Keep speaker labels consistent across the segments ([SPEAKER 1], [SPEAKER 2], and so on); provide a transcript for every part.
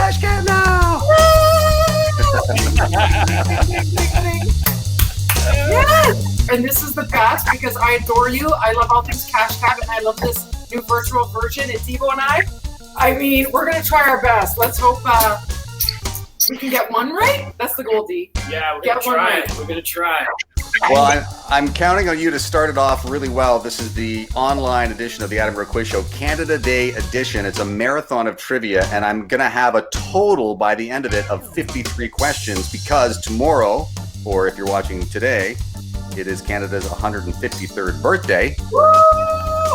[SPEAKER 1] cash cab now.
[SPEAKER 2] Yes! And this is the best because I adore you. I love all things cash cab, and I love this new virtual version. And Devo and I mean, we're going to try our best. Let's hope we can get one right. That's the goal, D.
[SPEAKER 3] Yeah, we're going to try. Right. We're going to try.
[SPEAKER 1] Well, I'm counting on you to start it off really well. This is the online edition of the Adam Growe Quiz Show, Canada Day edition. It's a marathon of trivia, and I'm going to have a total by the end of it of 53 questions because tomorrow, or if you're watching today, it is Canada's 153rd birthday.
[SPEAKER 2] Woo!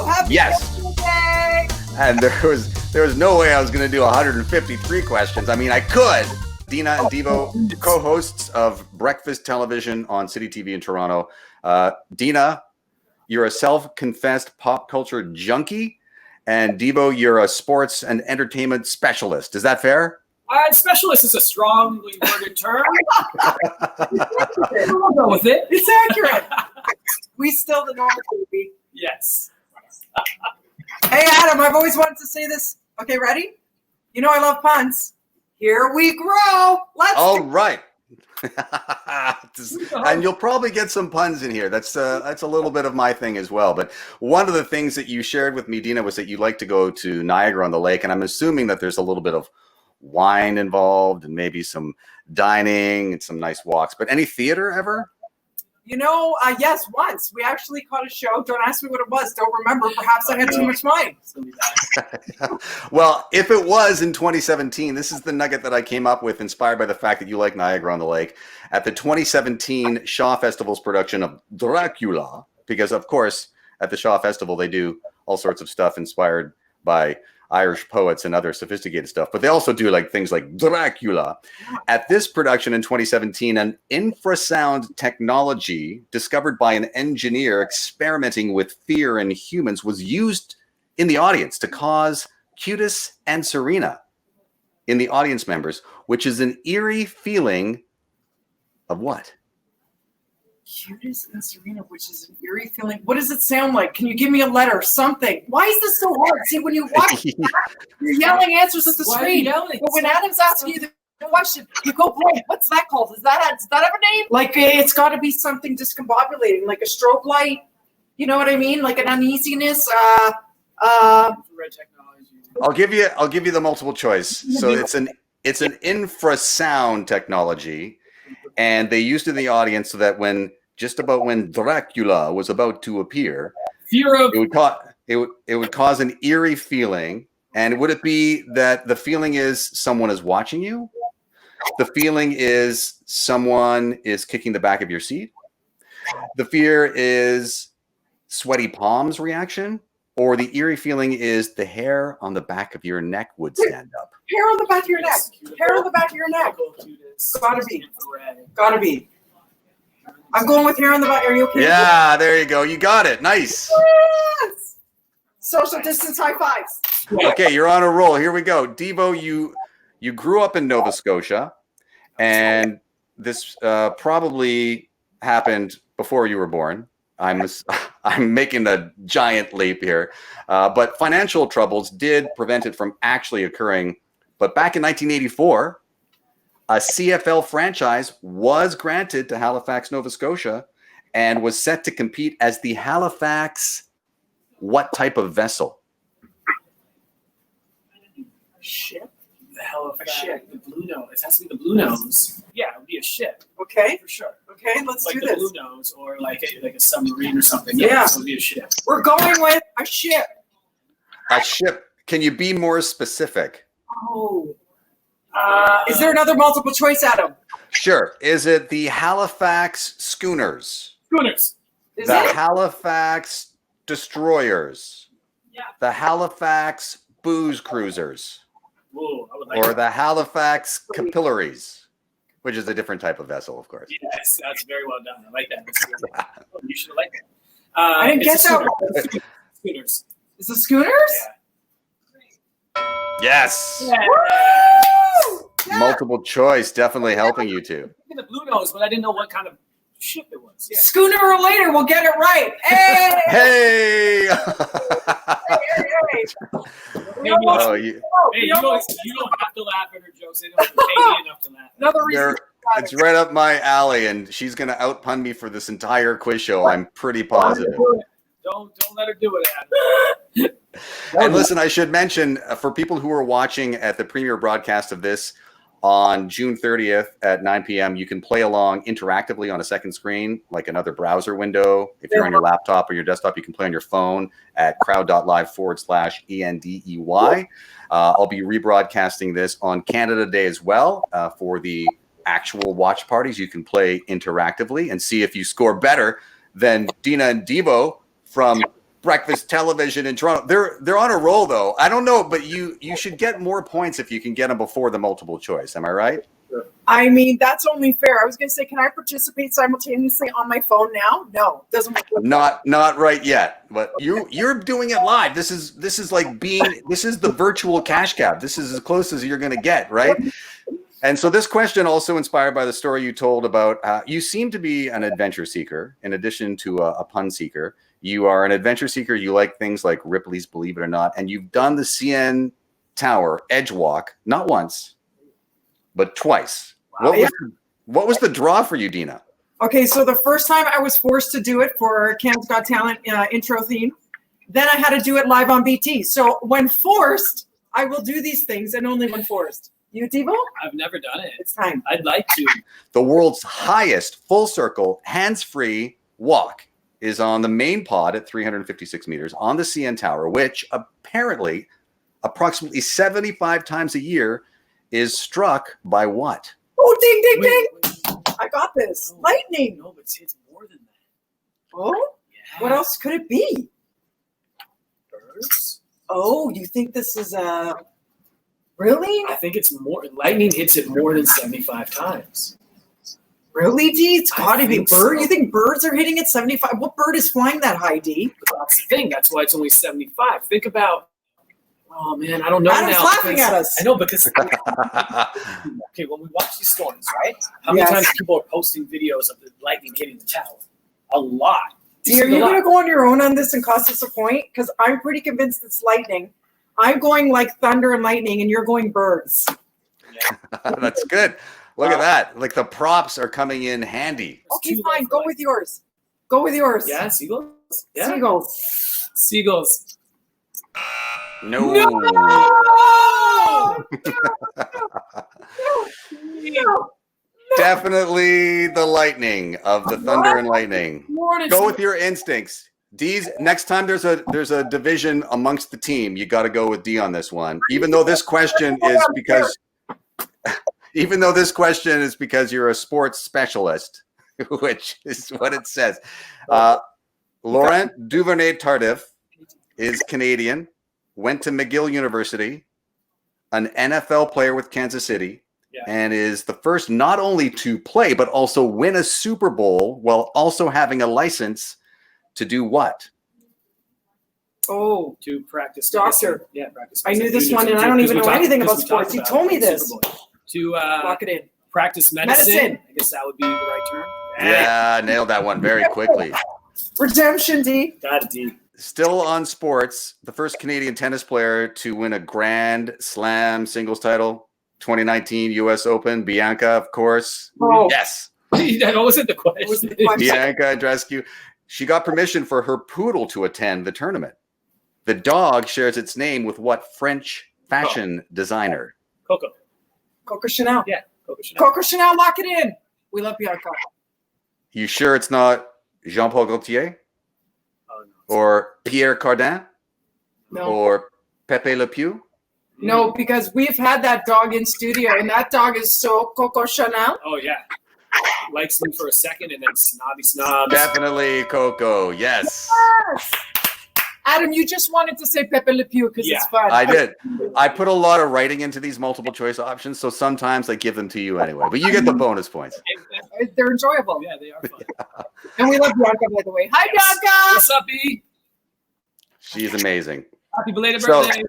[SPEAKER 2] Happy birthday!
[SPEAKER 1] And there was no way I was going to do 153 questions. I mean, I could. Dina and Devo, co-hosts of Breakfast Television on City TV in Toronto. Dina, you're a self-confessed pop culture junkie, and Devo, you're a sports and entertainment specialist. Is that fair?
[SPEAKER 3] Specialist is a strongly worded term. We'll go with it.
[SPEAKER 2] It's accurate. We still the North, baby.
[SPEAKER 3] Yes.
[SPEAKER 2] Hey, Adam, I've always wanted to say this. Okay, ready? You know I love puns. Here we grow.
[SPEAKER 1] All right. And you'll probably get some puns in here. That's a little bit of my thing as well. But one of the things that you shared with me, Dina, was that you like to go to Niagara-on-the-Lake, and I'm assuming that there's a little bit of wine involved and maybe some dining and some nice walks. But any theater ever?
[SPEAKER 2] You know, yes, once. We actually caught a show. Don't ask me what it was. Don't remember. Perhaps I had too much wine.
[SPEAKER 1] Well, if it was in 2017, this is the nugget that I came up with, inspired by the fact that you like Niagara-on-the-Lake. At the 2017 Shaw Festival's production of Dracula, because, of course, at the Shaw Festival, they do all sorts of stuff inspired by Irish poets and other sophisticated stuff, but they also do like things like Dracula. At this production in 2017, an infrasound technology discovered by an engineer experimenting with fear in humans was used in the audience to cause cutis and serena in the audience members, which is an eerie feeling of what?
[SPEAKER 2] Cutis and serena, which is an eerie feeling. What does it sound like? Can you give me a letter? Something. Why is this so hard? See, when you watch, you're yelling answers at the screen. But when Adam's asking you the question, you go, boy, what's that called? Does that have a name? Like, it's got to be something discombobulating, like a strobe light. You know what I mean? Like an uneasiness.
[SPEAKER 3] Red technology.
[SPEAKER 1] I'll give you the multiple choice. So it's an infrasound technology. And they used it in the audience so that when Dracula was about to appear, it would cause an eerie feeling. And would it be that the feeling is someone is watching you? The feeling is someone is kicking the back of your seat? The fear is sweaty palms reaction? Or the eerie feeling is the hair on the back of your neck would stand up?
[SPEAKER 2] Hair on the back of your neck. Hair on the back of your neck. Gotta be. I'm going with hair on the back. Are you okay?
[SPEAKER 1] Yeah, there you go. You got it. Nice.
[SPEAKER 2] Yes! Social distance high fives.
[SPEAKER 1] Okay, you're on a roll. Here we go. Devo, you grew up in Nova Scotia, and this probably happened before you were born. I'm making a giant leap here, but financial troubles did prevent it from actually occurring. But back in 1984, a CFL franchise was granted to Halifax, Nova Scotia, and was set to compete as the Halifax what type of vessel?
[SPEAKER 3] Ship? The Halifax. A ship. The Blue Nose. It has to be the Blue Nose. Yeah, it would be a ship.
[SPEAKER 2] Okay.
[SPEAKER 3] For sure.
[SPEAKER 2] Okay, let's do this.
[SPEAKER 3] Like the Blue Nose or like a submarine or something.
[SPEAKER 2] Yeah.
[SPEAKER 3] It would be a ship.
[SPEAKER 2] We're going with a ship.
[SPEAKER 1] A ship. Can you be more specific?
[SPEAKER 2] Oh. Is there another multiple choice, Adam?
[SPEAKER 1] Sure. Is it the Halifax Schooners?
[SPEAKER 3] Schooners.
[SPEAKER 2] Is
[SPEAKER 1] the
[SPEAKER 2] it?
[SPEAKER 1] Halifax Destroyers?
[SPEAKER 3] Yeah.
[SPEAKER 1] The Halifax Booze Cruisers?
[SPEAKER 3] Ooh, I would like
[SPEAKER 1] or
[SPEAKER 3] that.
[SPEAKER 1] the Halifax Capillaries, which is a different type of vessel, of course.
[SPEAKER 3] Yes, that's very well done. I like that. You should have liked that.
[SPEAKER 2] I didn't get that
[SPEAKER 3] one. Schooners.
[SPEAKER 2] Is it Schooners?
[SPEAKER 3] Yeah.
[SPEAKER 1] Yes.
[SPEAKER 3] Yeah.
[SPEAKER 2] Woo! Yeah.
[SPEAKER 1] Multiple choice, definitely helping you two.
[SPEAKER 3] The Blue Nose, but I didn't know what kind of ship it was. Yeah.
[SPEAKER 2] Schooner or later, we'll get it right. Hey!
[SPEAKER 1] Hey! Oh, you,
[SPEAKER 3] Hey, you don't have to laugh at her jokes. They don't have to pay me enough to laugh.
[SPEAKER 2] Another reason.
[SPEAKER 1] it's right up my alley, and she's going to outpun me for this entire quiz show. I'm pretty positive.
[SPEAKER 3] Don't let her do it, Adam.
[SPEAKER 1] And listen, I should mention for people who are watching at the premiere broadcast of this on June 30th at 9 p.m., you can play along interactively on a second screen, like another browser window. If you're on your laptop or your desktop, you can play on your phone at crowd.live/ENDEY. I'll be rebroadcasting this on Canada Day as well for the actual watch parties. You can play interactively and see if you score better than Dina and Devo from Breakfast Television in Toronto. They're on a roll, though. I don't know, but you should get more points if you can get them before the multiple choice. Am I right?
[SPEAKER 2] I mean, that's only fair. I was going to say, can I participate simultaneously on my phone now? No, doesn't work.
[SPEAKER 1] Not right yet. But you're doing it live. This is the virtual cash cab. This is as close as you're going to get, right? And so this question also inspired by the story you told about you seem to be an adventure seeker in addition to a pun seeker. You are an adventure seeker. You like things like Ripley's Believe It or Not, and you've done the CN Tower edge walk not once, but twice. Wow. What was the draw for you, Dina?
[SPEAKER 2] Okay, so the first time I was forced to do it for Canada's Got Talent intro theme. Then I had to do it live on BT. So when forced, I will do these things, and only when forced. You, Devo?
[SPEAKER 3] I've never done it.
[SPEAKER 2] It's time.
[SPEAKER 3] I'd like to.
[SPEAKER 1] The world's highest full circle, hands-free walk is on the main pod at 356 meters on the CN Tower, which apparently approximately 75 times a year is struck by what?
[SPEAKER 2] Oh, ding, ding, ding. I got this. Lightning.
[SPEAKER 3] No, but it's more than that.
[SPEAKER 2] Oh? Yeah. What else could it be?
[SPEAKER 3] Birds?
[SPEAKER 2] Oh, you think this is really?
[SPEAKER 3] I think it's more. Lightning hits it more than 75 times.
[SPEAKER 2] Really, D? It's got to be bird.
[SPEAKER 3] So.
[SPEAKER 2] You think birds are hitting at 75? What bird is flying that high, D?
[SPEAKER 3] That's the thing. That's why it's only 75. Think about. Oh man, I don't know
[SPEAKER 2] Adam's
[SPEAKER 3] now.
[SPEAKER 2] laughing at us.
[SPEAKER 3] I know because. Okay, when we watch these storms, right? How many times people are posting videos of the lightning hitting the tower? A lot.
[SPEAKER 2] D, are you going to go on your own on this and cost us a point? Because I'm pretty convinced it's lightning. I'm going like thunder and lightning, and you're going birds.
[SPEAKER 3] Yeah.
[SPEAKER 1] That's good. Look at that. Like the props are coming in handy.
[SPEAKER 2] Okay, fine. Go with yours. Go with yours.
[SPEAKER 3] Yeah, seagulls? Yeah.
[SPEAKER 2] Seagulls.
[SPEAKER 3] Seagulls.
[SPEAKER 1] No.
[SPEAKER 2] No.
[SPEAKER 1] Definitely the lightning of the thunder and lightning. Go with your instincts. D's next time there's a division amongst the team, you got to go with D on this one. Even though this question is because you're a sports specialist, which is what it says. Laurent Duvernay-Tardif is Canadian, went to McGill University, an NFL player with Kansas City, and is the first not only to play but also win a Super Bowl while also having a license to do what?
[SPEAKER 2] Oh,
[SPEAKER 3] to practice.
[SPEAKER 2] Doctor.
[SPEAKER 3] Yeah, practice.
[SPEAKER 2] I knew this one, and I don't even know anything about sports. You told me this.
[SPEAKER 3] To
[SPEAKER 2] lock it in.
[SPEAKER 3] Practice medicine. I guess that would be the right term.
[SPEAKER 1] Yeah, nailed that one very quickly.
[SPEAKER 2] Redemption, D.
[SPEAKER 3] Got it, D.
[SPEAKER 1] Still on sports, the first Canadian tennis player to win a Grand Slam singles title, 2019 U.S. Open, Bianca, of course.
[SPEAKER 2] Oh.
[SPEAKER 1] Yes.
[SPEAKER 3] That wasn't the question.
[SPEAKER 1] Bianca Andreescu. She got permission for her poodle to attend the tournament. The dog shares its name with what French fashion designer?
[SPEAKER 3] Coco.
[SPEAKER 2] Coco Chanel.
[SPEAKER 3] Yeah, Coco Chanel.
[SPEAKER 2] Coco Chanel, lock it in. We love Bianca.
[SPEAKER 1] You sure it's not Jean-Paul Gaultier?
[SPEAKER 3] Oh, no.
[SPEAKER 1] Or Pierre Cardin?
[SPEAKER 2] No.
[SPEAKER 1] Or Pepe Le Pew?
[SPEAKER 2] No, because we've had that dog in studio, and that dog is so Coco Chanel.
[SPEAKER 3] Oh, yeah. Likes me for a second and then snobby snobs.
[SPEAKER 1] Definitely Coco, yes.
[SPEAKER 2] Yes. Adam, you just wanted to say Pepe Le Pew because it's fun.
[SPEAKER 1] I did. I put a lot of writing into these multiple choice options, so sometimes I give them to you anyway. But you get the bonus points.
[SPEAKER 2] They're enjoyable.
[SPEAKER 3] Yeah, they are fun.
[SPEAKER 2] And we love Bianca, by the way. Hi, Bianca.
[SPEAKER 3] What's up, B?
[SPEAKER 1] She's amazing.
[SPEAKER 3] Happy belated birthday.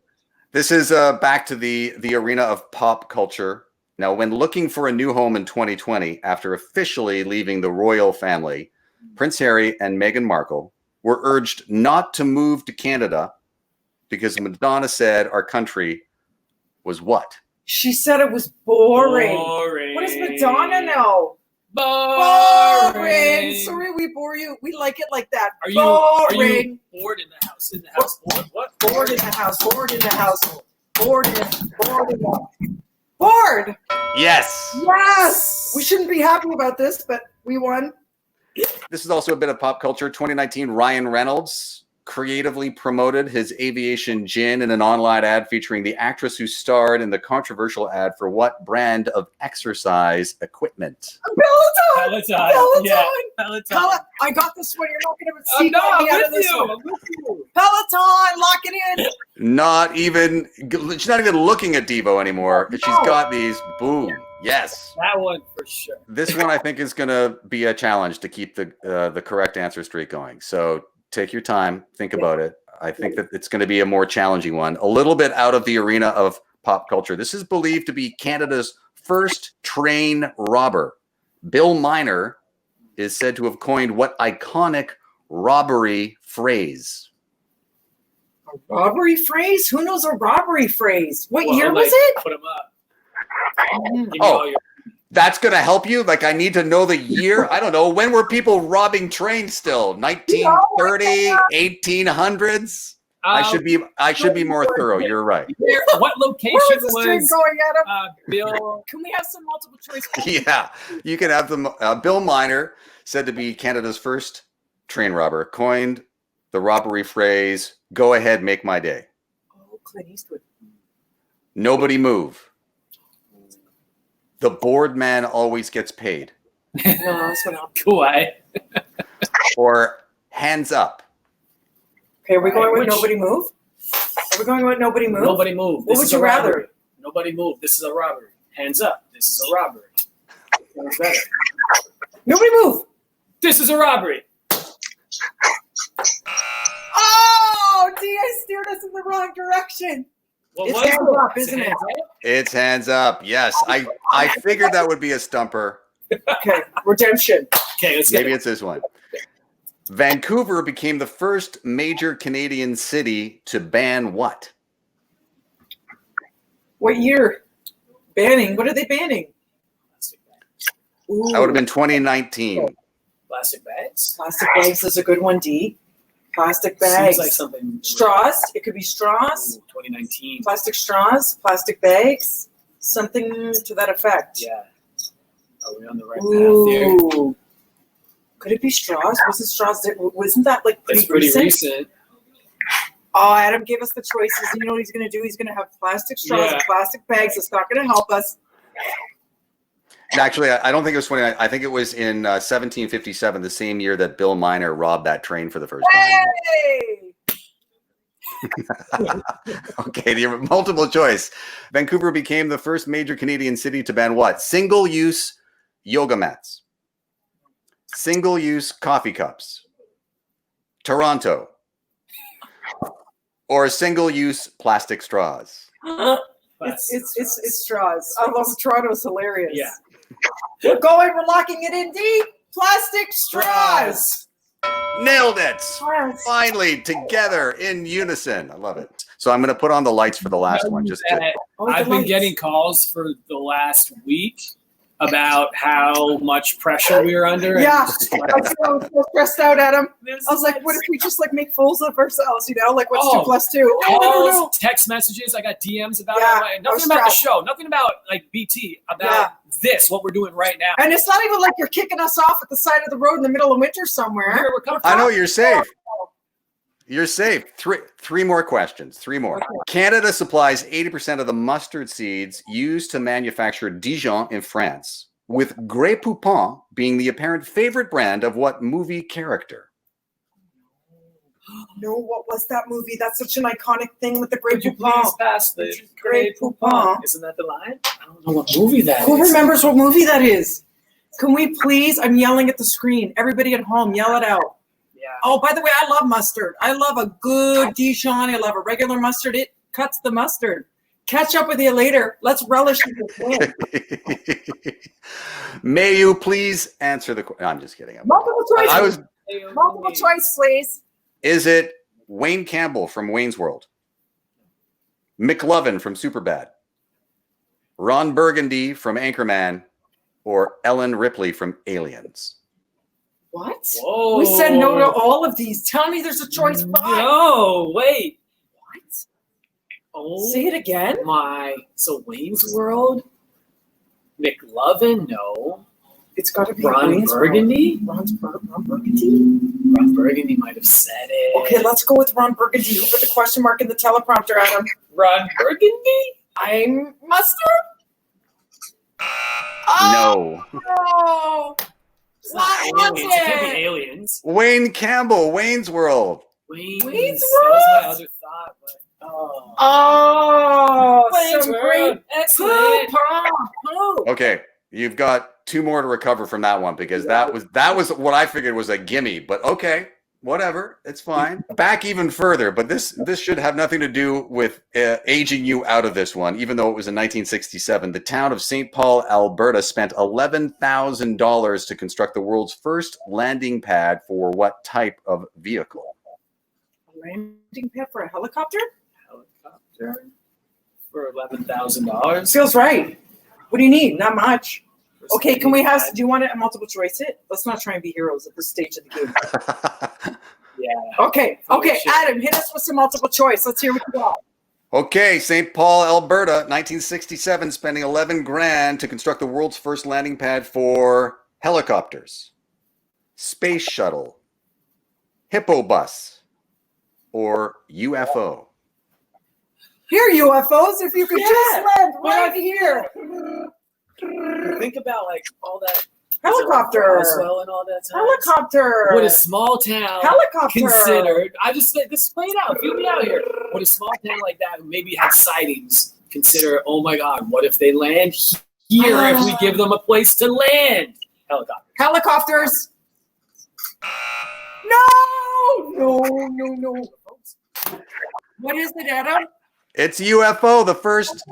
[SPEAKER 1] This is back to the arena of pop culture. Now, when looking for a new home in 2020, after officially leaving the royal family, Prince Harry and Meghan Markle were urged not to move to Canada because Madonna said our country was what?
[SPEAKER 2] She said it was boring. What does Madonna know? Boring. Sorry, we bore you. We like it like that.
[SPEAKER 3] Are
[SPEAKER 2] Boring.
[SPEAKER 3] you bored in the house? In the house? Bored? What?
[SPEAKER 2] Bored in the house. Bored in the house. Bored in the Bored.
[SPEAKER 1] Yes.
[SPEAKER 2] Yes. We shouldn't be happy about this, but we won.
[SPEAKER 1] This is also a bit of pop culture. 2019, Ryan Reynolds creatively promoted his aviation gin in an online ad featuring the actress who starred in the controversial ad for what brand of exercise equipment?
[SPEAKER 2] Peloton.
[SPEAKER 3] Yeah. Peloton.
[SPEAKER 2] I got this one. You're not going to
[SPEAKER 3] I'm
[SPEAKER 2] see me out of
[SPEAKER 3] with
[SPEAKER 2] this
[SPEAKER 3] you.
[SPEAKER 2] one.
[SPEAKER 3] I'm with you.
[SPEAKER 2] Peloton, lock it in.
[SPEAKER 1] She's not even looking at Devo anymore. She's got these. Boom. Yes.
[SPEAKER 3] That one for sure.
[SPEAKER 1] This one I think is going to be a challenge to keep the correct answer streak going. So take your time, think about it. I think that it's going to be a more challenging one, a little bit out of the arena of pop culture. This is believed to be Canada's first train robber. Bill Miner is said to have coined what iconic robbery phrase?
[SPEAKER 2] A robbery phrase? Who knows a robbery phrase? What year was
[SPEAKER 3] like,
[SPEAKER 2] it?
[SPEAKER 3] Put them up.
[SPEAKER 1] Oh, that's going to help you? Like, I need to know the year? I don't know. When were people robbing trains still? 1930, 1800s? I should be more thorough. You're right.
[SPEAKER 3] What location
[SPEAKER 2] Where was this train
[SPEAKER 3] was
[SPEAKER 2] going, Adam?
[SPEAKER 3] Bill?
[SPEAKER 2] Can we have some multiple choice?
[SPEAKER 1] Yeah, you can have them. Bill Miner, said to be Canada's first train robber, coined the robbery phrase, "Go ahead, make my day."
[SPEAKER 2] Oh, Clint Eastwood.
[SPEAKER 1] Nobody move. The bored man always gets paid.
[SPEAKER 2] No, this one out.
[SPEAKER 3] Why?
[SPEAKER 1] Or hands up.
[SPEAKER 2] Okay, are we going with nobody move? Are we going with nobody move?
[SPEAKER 3] Nobody move.
[SPEAKER 2] What would you rather?
[SPEAKER 3] Nobody move. This is a robbery. Hands up. This is a robbery. Sounds better.
[SPEAKER 2] Nobody move.
[SPEAKER 3] This is a robbery.
[SPEAKER 2] Oh, I steered us in the wrong direction.
[SPEAKER 3] What
[SPEAKER 2] It's
[SPEAKER 3] was
[SPEAKER 2] hands
[SPEAKER 3] it?
[SPEAKER 2] up, isn't it?
[SPEAKER 3] Hands up?
[SPEAKER 1] It's hands up. Yes, I figured that would be a stumper.
[SPEAKER 2] Okay, redemption.
[SPEAKER 3] Okay, let's get
[SPEAKER 1] Maybe
[SPEAKER 3] it.
[SPEAKER 1] it's this one. Vancouver became the first major Canadian city to ban what?
[SPEAKER 2] What year? Banning. What are they banning? Ooh,
[SPEAKER 1] That would have been 2019.
[SPEAKER 3] Plastic bags.
[SPEAKER 2] plastic bags is a good one, D. Plastic bags.
[SPEAKER 3] Seems like something.
[SPEAKER 2] Straws. It could be straws.
[SPEAKER 3] Ooh, 2019.
[SPEAKER 2] Plastic straws. Plastic bags. Something to that effect.
[SPEAKER 3] Yeah. Are we on the right path here?
[SPEAKER 2] Ooh. Could it be straws? Wasn't straws? Wasn't that like
[SPEAKER 3] It's
[SPEAKER 2] pretty
[SPEAKER 3] pretty
[SPEAKER 2] recent?
[SPEAKER 3] recent.
[SPEAKER 2] Oh, Adam gave us the choices. You know what he's going to do? He's going to have plastic straws and
[SPEAKER 3] Yeah.
[SPEAKER 2] plastic bags. It's not going to help us.
[SPEAKER 1] Actually, I don't think it was 29. I think it was in 1757, the same year that Bill Miner robbed that train for the first time.
[SPEAKER 2] Hey!
[SPEAKER 1] Okay, the multiple choice. Vancouver became the first major Canadian city to ban what? Single-use yoga mats. Single-use coffee cups. Toronto. Or single-use plastic straws.
[SPEAKER 2] It's straws. I love Toronto's hilarious.
[SPEAKER 3] Yeah.
[SPEAKER 2] We're locking it in deep. Plastic straws.
[SPEAKER 1] Nailed it.
[SPEAKER 2] Yes.
[SPEAKER 1] Finally, together in unison. I love it. So I'm going to put on the lights for the last one. Just to,
[SPEAKER 2] Oh, the
[SPEAKER 3] I've been
[SPEAKER 2] lights.
[SPEAKER 3] getting calls for the last week about how much pressure we were under.
[SPEAKER 2] Yeah.
[SPEAKER 3] And
[SPEAKER 2] I was so stressed out, Adam.
[SPEAKER 3] there's
[SPEAKER 2] I was like, what if we just like make fools of ourselves, you know? Like, what's
[SPEAKER 3] Oh,
[SPEAKER 2] 2 plus 2? Oh,
[SPEAKER 3] calls,
[SPEAKER 2] no.
[SPEAKER 3] text messages. I got DMs about
[SPEAKER 2] Yeah,
[SPEAKER 3] it.
[SPEAKER 2] I was
[SPEAKER 3] Nothing about the
[SPEAKER 2] stressed.
[SPEAKER 3] show. Nothing about like BT. About this, what we're doing right now.
[SPEAKER 2] And it's not even like you're kicking us off at the side of the road in the middle of winter somewhere.
[SPEAKER 3] Here we're coming
[SPEAKER 1] I
[SPEAKER 3] from.
[SPEAKER 1] know you're safe. You're safe. Three more questions. 3 more.
[SPEAKER 2] Okay.
[SPEAKER 1] Canada supplies 80% of the mustard seeds used to manufacture Dijon in France, with Grey Poupon being the apparent favorite brand of what movie character?
[SPEAKER 2] No, what was that movie? That's such an iconic thing with the Grey
[SPEAKER 3] Could you
[SPEAKER 2] Poupon.
[SPEAKER 3] please pass the
[SPEAKER 2] Grey Poupon.
[SPEAKER 3] Isn't that the line? I don't know what movie that
[SPEAKER 2] Who
[SPEAKER 3] is.
[SPEAKER 2] remembers what movie that is? Can we please? I'm yelling at the screen. Everybody at home, yell it out.
[SPEAKER 3] Yeah.
[SPEAKER 2] Oh, by the way, I love mustard. I love a good Dijon. I love a regular mustard. It cuts the mustard. Catch up with you later. Let's relish this win.
[SPEAKER 1] May you please answer the question? I'm just kidding.
[SPEAKER 2] Multiple choice.
[SPEAKER 1] I was.
[SPEAKER 2] Multiple choice, please.
[SPEAKER 1] Is it Wayne Campbell from Wayne's World? McLovin from Superbad, Ron Burgundy from Anchorman, or Ellen Ripley from Aliens?
[SPEAKER 2] What?
[SPEAKER 3] Whoa.
[SPEAKER 2] We said no to all of these. Tell me there's a choice 5.
[SPEAKER 3] No, wait.
[SPEAKER 2] What?
[SPEAKER 3] Oh,
[SPEAKER 2] Say it again.
[SPEAKER 3] So Wayne's World, McLovin, no.
[SPEAKER 2] It's got to be
[SPEAKER 3] Ron
[SPEAKER 2] Wayne's
[SPEAKER 3] Burgundy?
[SPEAKER 2] World. Ron Burgundy?
[SPEAKER 3] Ron Burgundy might have said it.
[SPEAKER 2] Okay, let's go with Ron Burgundy. Who put the question mark in the teleprompter, Adam?
[SPEAKER 3] Ron Burgundy?
[SPEAKER 2] I'm mustard?
[SPEAKER 1] No.
[SPEAKER 2] Oh,
[SPEAKER 3] It's not
[SPEAKER 2] what
[SPEAKER 3] aliens.
[SPEAKER 2] was
[SPEAKER 3] It can't be
[SPEAKER 2] it?
[SPEAKER 3] aliens.
[SPEAKER 1] Wayne Campbell, Wayne's World.
[SPEAKER 3] Wayne's
[SPEAKER 2] World?
[SPEAKER 3] That was my other thought, but
[SPEAKER 2] Oh,
[SPEAKER 3] Wayne's
[SPEAKER 2] some
[SPEAKER 3] World.
[SPEAKER 2] great
[SPEAKER 3] Excellent.
[SPEAKER 2] poop.
[SPEAKER 1] Okay, you've got 2 more to recover from that one because that was what I figured was a gimme. But okay, whatever, it's fine. Back even further, but this should have nothing to do with aging you out of this one. Even though it was in 1967, the town of St. Paul, Alberta, spent $11,000 to construct the world's first landing pad for what type of vehicle?
[SPEAKER 2] A landing pad for a helicopter?
[SPEAKER 3] Helicopter for $11,000.
[SPEAKER 2] Feels right. What do you need? Not much. Okay, can we have? Do you want to multiple choice it? Let's not try and be heroes at this stage of the game.
[SPEAKER 3] Yeah.
[SPEAKER 2] Okay,
[SPEAKER 3] Shit.
[SPEAKER 2] Adam, hit us with some multiple choice. Let's hear what you got.
[SPEAKER 1] Okay, St. Paul, Alberta, 1967, spending $11,000 to construct the world's first landing pad for helicopters, space shuttle, hippo bus, or UFO.
[SPEAKER 2] Here, UFOs, if you could just land right
[SPEAKER 3] But-
[SPEAKER 2] here.
[SPEAKER 3] Think about like all that
[SPEAKER 2] Helicopter.
[SPEAKER 3] Roswell and all that time.
[SPEAKER 2] Helicopter.
[SPEAKER 3] Would a small town
[SPEAKER 2] Helicopter.
[SPEAKER 3] considered? I just said this. Play it out. Feel me out here. Would a small town like that who maybe had sightings consider? Oh my God! What if they land here? If we give them a place to land, helicopter.
[SPEAKER 2] Helicopters. No. What is it, Adam?
[SPEAKER 1] It's UFO, the first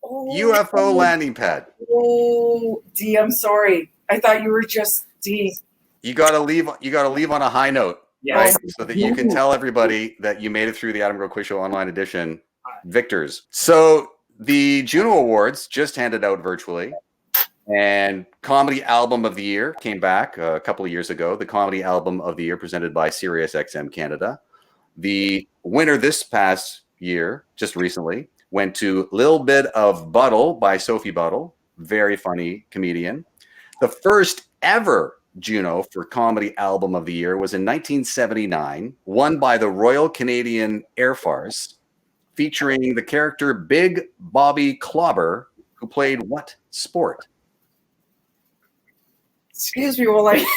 [SPEAKER 2] Oh,
[SPEAKER 1] UFO landing pad.
[SPEAKER 2] Oh, D, I'm sorry. I thought you were just D.
[SPEAKER 1] You gotta leave on a high note,
[SPEAKER 3] Yes.
[SPEAKER 1] right? So that you can tell everybody that you made it through the Adam Growe Quiz Show Online Edition victors. So the Juno Awards just handed out virtually, and Comedy Album of the Year came back a couple of years ago. The Comedy Album of the Year presented by SiriusXM Canada. The winner this past year, just recently, went to Lil Bit of Buttle by Sophie Buttle. Very funny comedian. The first ever Juno for Comedy Album of the Year was in 1979, won by the Royal Canadian Air Force, featuring the character Big Bobby Clobber, who played what sport?
[SPEAKER 2] Excuse me,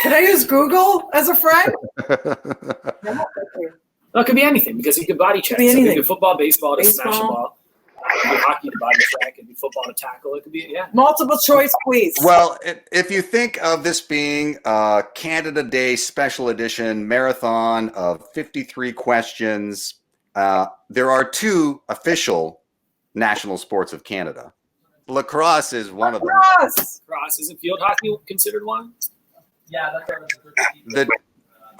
[SPEAKER 2] can I use Google as a friend? No, okay.
[SPEAKER 3] Well, it could be anything because you could body check.
[SPEAKER 2] Could be
[SPEAKER 3] So it
[SPEAKER 2] anything.
[SPEAKER 3] could be football, baseball to smash a
[SPEAKER 2] Baseball.
[SPEAKER 3] ball. It could be hockey to body check. It could be football to tackle. It could be
[SPEAKER 2] Multiple choice, please.
[SPEAKER 1] Well, if you think of this being a Canada Day special edition marathon of 53 questions, there are 2 official national sports of Canada. Lacrosse is one of them.
[SPEAKER 2] Yes.
[SPEAKER 3] Cross. Isn't field hockey considered one? Yeah, that's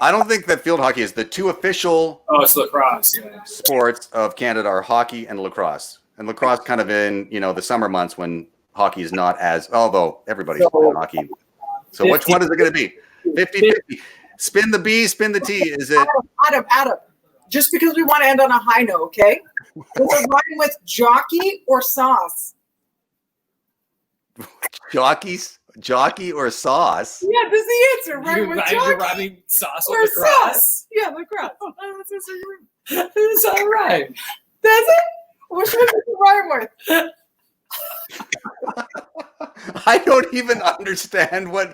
[SPEAKER 1] I don't think that field hockey is. The 2 official
[SPEAKER 3] Oh, it's lacrosse. Yeah.
[SPEAKER 1] sports of Canada are hockey and lacrosse. And lacrosse kind of in, the summer months when hockey is not as, although everybody's playing hockey. So which one is it going to be? 50-50. Spin the B, spin the T. Is it
[SPEAKER 2] Adam. Just because we want to end on a high note, okay? Does it rhyme with jockey or sauce?
[SPEAKER 1] jockey or sauce?
[SPEAKER 2] Yeah, this is the answer. Rhyme
[SPEAKER 3] You're
[SPEAKER 2] with
[SPEAKER 3] rhyming-
[SPEAKER 2] jockey
[SPEAKER 3] you're rhyming sauce
[SPEAKER 2] or
[SPEAKER 3] with lacrosse.
[SPEAKER 2] sauce. Yeah, lacrosse.
[SPEAKER 3] It's all right.
[SPEAKER 2] Does it? What should it rhyme with?
[SPEAKER 1] I don't even understand what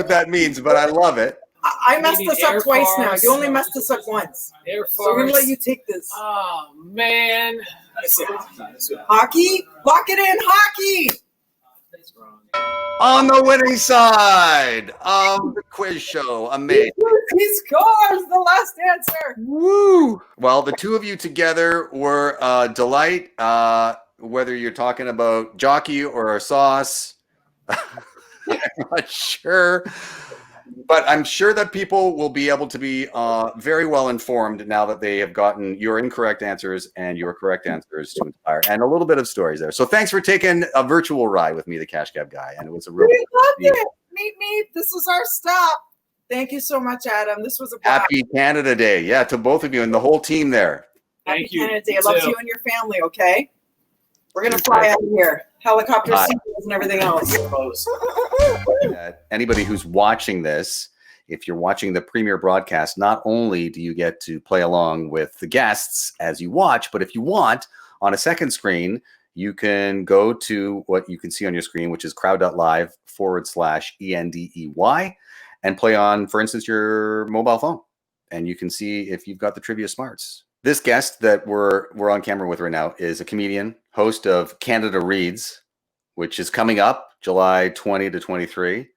[SPEAKER 1] that means, but I love it.
[SPEAKER 2] I messed
[SPEAKER 3] Maybe
[SPEAKER 2] this up
[SPEAKER 3] Air
[SPEAKER 2] twice now.
[SPEAKER 3] Force.
[SPEAKER 2] You only messed this up once.
[SPEAKER 3] Air Force.
[SPEAKER 2] So we're gonna let you take this.
[SPEAKER 3] Oh man. That's it.
[SPEAKER 2] Hockey? Lock it in, hockey!
[SPEAKER 3] That's wrong.
[SPEAKER 1] On the winning side of the quiz show, amazing.
[SPEAKER 2] He scores the last answer.
[SPEAKER 1] Woo! Well, the 2 of you together were a delight. Whether you're talking about jockey or sauce, I'm not sure. But I'm sure that people will be able to be very well informed now that they have gotten your incorrect answers and your correct answers to inspire, and a little bit of stories there. So thanks for taking a virtual ride with me, the Cash Cab guy, and it was a real.
[SPEAKER 2] We loved it. Meet. This is our stop. Thank you so much, Adam. This was a blast.
[SPEAKER 1] Happy Canada Day, yeah, to both of you and the whole team there.
[SPEAKER 2] Happy
[SPEAKER 3] Thank you.
[SPEAKER 2] Canada Day. I love you and your family. Okay, we're gonna fly out of here. Helicopter sequels and everything else.
[SPEAKER 1] Anybody who's watching this, if you're watching the premiere broadcast, not only do you get to play along with the guests as you watch, but if you want, on a second screen, you can go to what you can see on your screen, which is crowd.live/ENDEY, and play on, for instance, your mobile phone. And you can see if you've got the trivia smarts. This guest that we're on camera with right now is a comedian, host of Canada Reads, which is coming up July 20 to 23,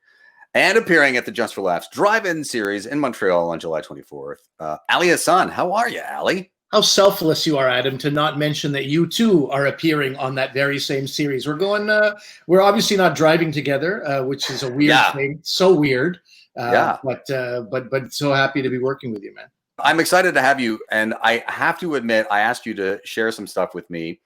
[SPEAKER 1] and appearing at the Just for Laughs Drive-In series in Montreal on July 24th. Ali Hassan, how are you, Ali?
[SPEAKER 4] How selfless you are, Adam, to not mention that you too are appearing on that very same series. We're obviously not driving together, which is a weird thing. So weird. But so happy to be working with you, man.
[SPEAKER 1] I'm excited to have you. And I have to admit, I asked you to share some stuff with me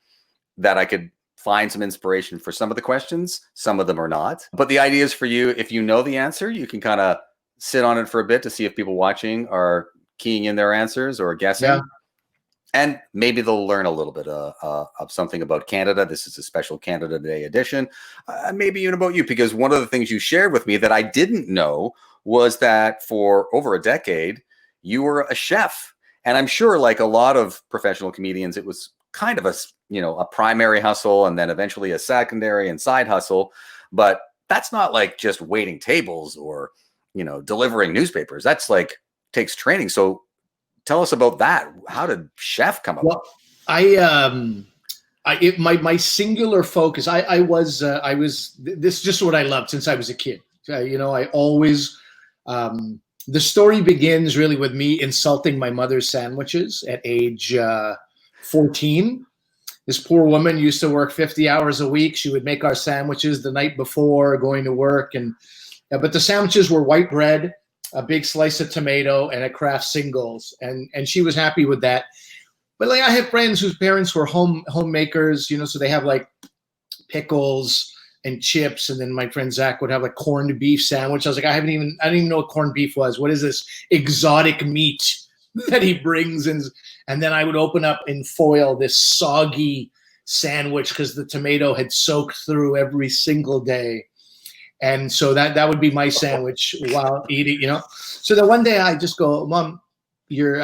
[SPEAKER 1] that I could find some inspiration for some of the questions. Some of them are not. But the idea is for you, if you know the answer, you can kind of sit on it for a bit to see if people watching are keying in their answers or guessing. Yeah. And maybe they'll learn a little bit of something about Canada. This is a special Canada Day edition. Maybe even about you, because one of the things you shared with me that I didn't know was that for over a decade, you were a chef. And I'm sure, like a lot of professional comedians, it was kind of a primary hustle and then eventually a secondary and side hustle. But that's not like just waiting tables or, delivering newspapers. That's like takes training. So tell us about that. How did chef come about?
[SPEAKER 4] Well, my singular focus, this is just what I loved since I was a kid. I always, the story begins really with me insulting my mother's sandwiches at age 14. This poor woman used to work 50 hours a week. She would make our sandwiches the night before going to work. But the sandwiches were white bread, a big slice of tomato, and a Kraft Singles. And she was happy with that. But I have friends whose parents were homemakers, so they have like pickles and chips. And then my friend Zach would have a corned beef sandwich. I was like, I didn't even know what corned beef was. What is this exotic meat that he brings? And then I would open up in foil this soggy sandwich because the tomato had soaked through every single day. And so that would be my sandwich while eating, So then one day I just go, Mom, you're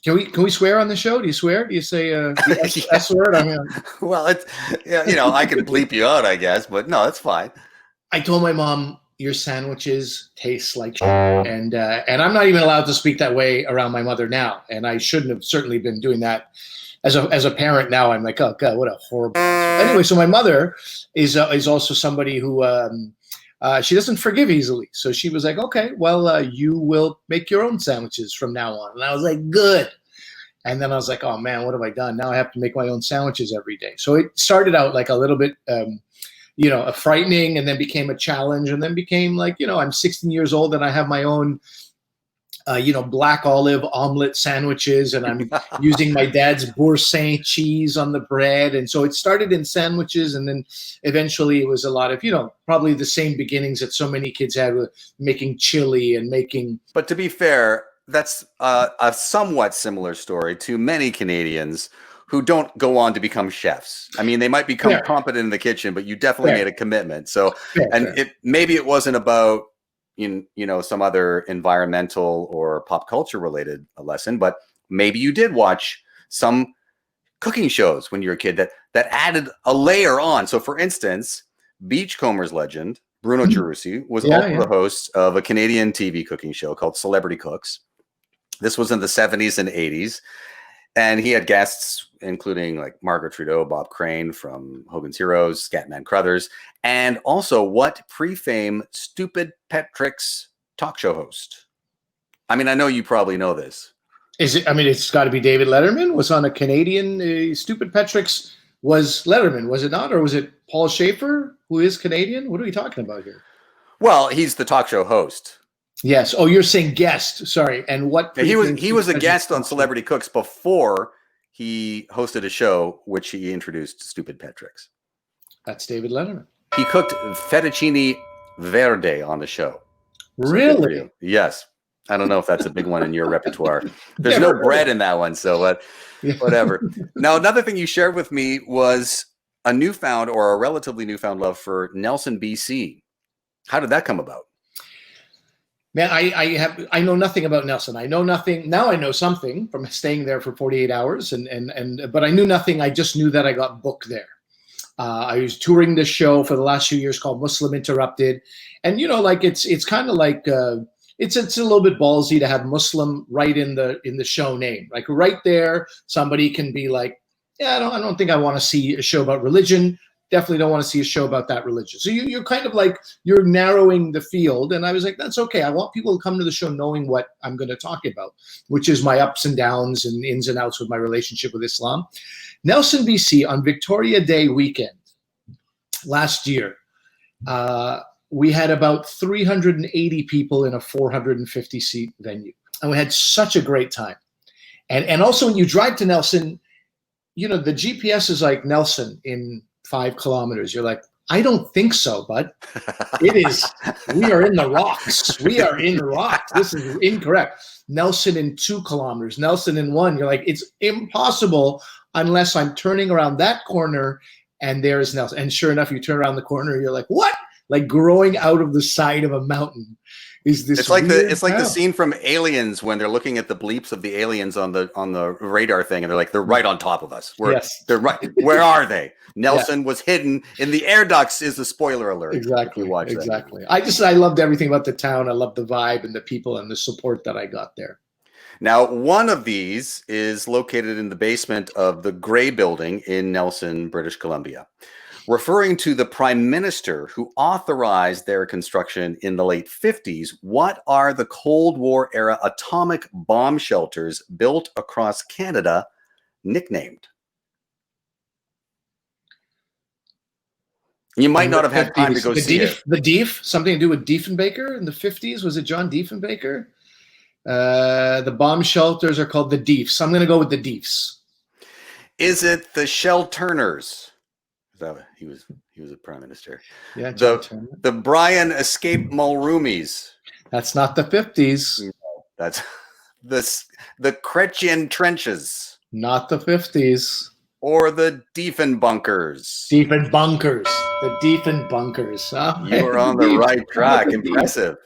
[SPEAKER 4] can we swear on the show? Do you swear? Do you say the S word?
[SPEAKER 1] Well, it's I can bleep you out, I guess, but no, it's fine.
[SPEAKER 4] I told my mom, your sandwiches taste like shit. And I'm not even allowed to speak that way around my mother now. And I shouldn't have certainly been doing that as a parent. Now I'm like, oh God, what a horrible. Anyway, so my mother is also somebody who she doesn't forgive easily. So she was like, okay, well, you will make your own sandwiches from now on. And I was like, good. And then I was like, oh man, what have I done? Now I have to make my own sandwiches every day. So it started out like a little bit, a frightening, and then became a challenge, and then became like, I'm 16 years old and I have my own, black olive omelet sandwiches, and I'm using my dad's Boursin cheese on the bread. And so it started in sandwiches, and then eventually it was a lot of, probably the same beginnings that so many kids had with making chili and making.
[SPEAKER 1] But to be fair, that's a somewhat similar story to many Canadians who don't go on to become chefs. I mean, they might become competent in the kitchen, but you definitely made a commitment. So, maybe it wasn't about, some other environmental or pop culture related lesson, but maybe you did watch some cooking shows when you were a kid that added a layer on. So for instance, Beachcombers legend Bruno Gerussi was also the host of a Canadian TV cooking show called Celebrity Cooks. This was in the 70s and 80s. And he had guests including like Margaret Trudeau, Bob Crane from Hogan's Heroes, Scatman Crothers, and also what pre-fame Stupid Pet Tricks talk show host. I mean, I know you probably know this.
[SPEAKER 4] Is it? I mean, it's got to be David Letterman was on a Canadian. Stupid Pet Tricks was Letterman, was it not? Or was it Paul Schaefer, who is Canadian? What are we talking about here?
[SPEAKER 1] Well, he's the talk show host.
[SPEAKER 4] Yes. Oh, you're saying guest. Sorry. And what?
[SPEAKER 1] Yeah, he was a guest on Celebrity Cooks before he hosted a show which he introduced Stupid Pet Tricks.
[SPEAKER 4] That's David Letterman.
[SPEAKER 1] He cooked fettuccine verde on the show.
[SPEAKER 4] Really?
[SPEAKER 1] So yes. I don't know if that's a big one in your repertoire. There's no bread in that one, so whatever. Now, another thing you shared with me was a newfound or a relatively newfound love for Nelson, BC. How did that come about?
[SPEAKER 4] Man, I know nothing about Nelson. I know nothing. Now I know something from staying there for 48 hours, but I knew nothing. I just knew that I got booked there. I was touring this show for the last few years called Muslim Interrupted, and like it's kind of like it's a little bit ballsy to have Muslim right in the show name, like right there. Somebody can be like, yeah, I don't think I want to see a show about religion. Definitely don't want to see a show about that religion. So you're kind of like, you're narrowing the field. And I was like, that's okay. I want people to come to the show knowing what I'm going to talk about, which is my ups and downs and ins and outs with my relationship with Islam. Nelson, BC, on Victoria Day weekend last year, we had about 380 people in a 450-seat venue. And we had such a great time. And also when you drive to Nelson, the GPS is like Nelson in 5 kilometers. You're like, I don't think so, bud. It is. We are in the rocks. We are in the rocks. This is incorrect. Nelson in 2 kilometers. Nelson in 1. You're like, it's impossible unless I'm turning around that corner and there's Nelson. And sure enough, you turn around the corner. You're like, what? Like growing out of the side of a mountain. Is this?
[SPEAKER 1] It's like the scene from Aliens when they're looking at the bleeps of the aliens on the radar thing, and they're right on top of us. They're right. Where are they? Nelson was hidden in the air ducts. Is the spoiler alert?
[SPEAKER 4] Exactly. Exactly. I loved everything about the town. I loved the vibe and the people and the support that I got there.
[SPEAKER 1] Now, one of these is located in the basement of the Growe building in Nelson, British Columbia. Referring to the prime minister who authorized their construction in the late 50s, what are the Cold War era atomic bomb shelters built across Canada nicknamed? You might not have had time to go see it.
[SPEAKER 4] The Deef, something to do with Diefenbaker in the 50s. Was it John Diefenbaker? The bomb shelters are called the Deefs. I'm going to go with the Deefs.
[SPEAKER 1] Is it the Shell Turners? He was a prime minister.
[SPEAKER 4] Yeah,
[SPEAKER 1] the Brian Escape Mulroomies.
[SPEAKER 4] That's not the 50s.
[SPEAKER 1] No, that's the Chrétien Trenches.
[SPEAKER 4] Not the 50s.
[SPEAKER 1] Or the Diefenbunkers.
[SPEAKER 4] Diefenbunkers. The Diefenbunkers. Huh?
[SPEAKER 1] You are on the right track. Impressive.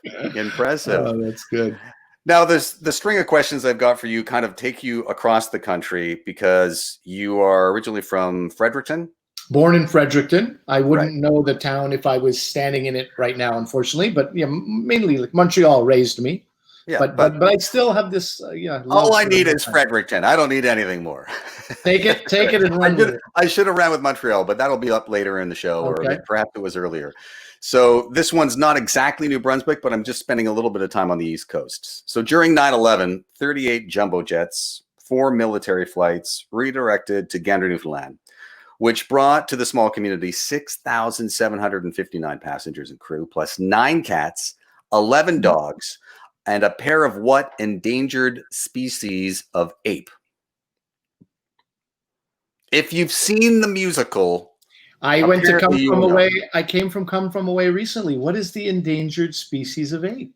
[SPEAKER 4] Oh, that's good.
[SPEAKER 1] Now, the string of questions I've got for you kind of take you across the country because you are originally from Fredericton.
[SPEAKER 4] Born in Fredericton. I wouldn't know the town if I was standing in it right now, unfortunately. But mainly like Montreal raised me. Yeah, but I still have this.
[SPEAKER 1] All I need is Fredericton. I don't need anything more.
[SPEAKER 4] Take it, and run with it.
[SPEAKER 1] I should have ran with Montreal, but that'll be up later in the show, or perhaps it was earlier. So this one's not exactly New Brunswick, but I'm just spending a little bit of time on the East Coast. So during 9/11, 38 jumbo jets, 4 military flights redirected to Gander, Newfoundland, which brought to the small community 6,759 passengers and crew, plus 9 cats, 11 dogs, and a pair of what endangered species of ape? If you've seen the musical,
[SPEAKER 4] I went to Come From Away. I came from Come From Away recently. What is the endangered species of ape?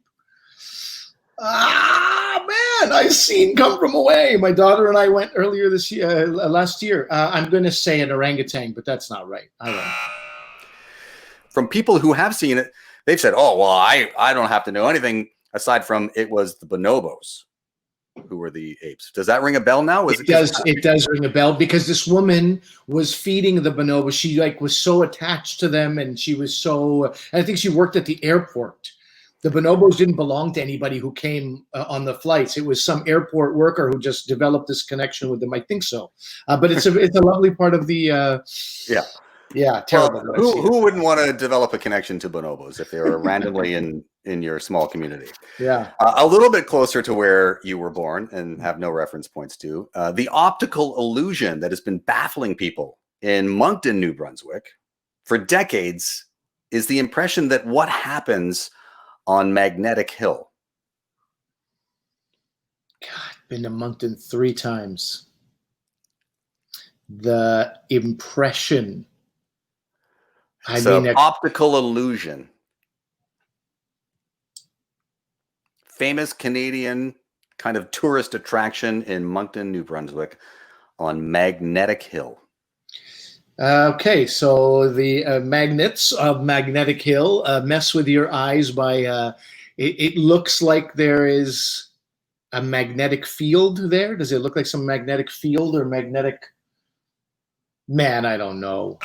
[SPEAKER 4] Man, I've seen Come From Away. My daughter and I went earlier last year. I'm going to say an orangutan, but that's not right. I don't know.
[SPEAKER 1] From people who have seen it, they've said, "Oh, well, I don't have to know anything aside from it was the bonobos who were the apes." Does that ring a bell now?
[SPEAKER 4] It does ring a bell because this woman was feeding the bonobos. She was so attached to them, and she was so. And I think she worked at the airport. The bonobos didn't belong to anybody who came on the flights. It was some airport worker who just developed this connection with them. I think so. But it's a lovely part of the. Yeah, terrible.
[SPEAKER 1] Well, who wouldn't want to develop a connection to bonobos if they were randomly in your small community?
[SPEAKER 4] Yeah.
[SPEAKER 1] A little bit closer to where you were born and have no reference points to, the optical illusion that has been baffling people in Moncton, New Brunswick for decades is the impression that what happens on Magnetic Hill.
[SPEAKER 4] God, been to Moncton 3 times. The impression.
[SPEAKER 1] Optical illusion. Famous Canadian kind of tourist attraction in Moncton, New Brunswick on Magnetic Hill.
[SPEAKER 4] Okay, so the magnets of Magnetic Hill mess with your eyes by, it looks like there is a magnetic field there. Does it look like some magnetic field or magnetic? Man, I don't know.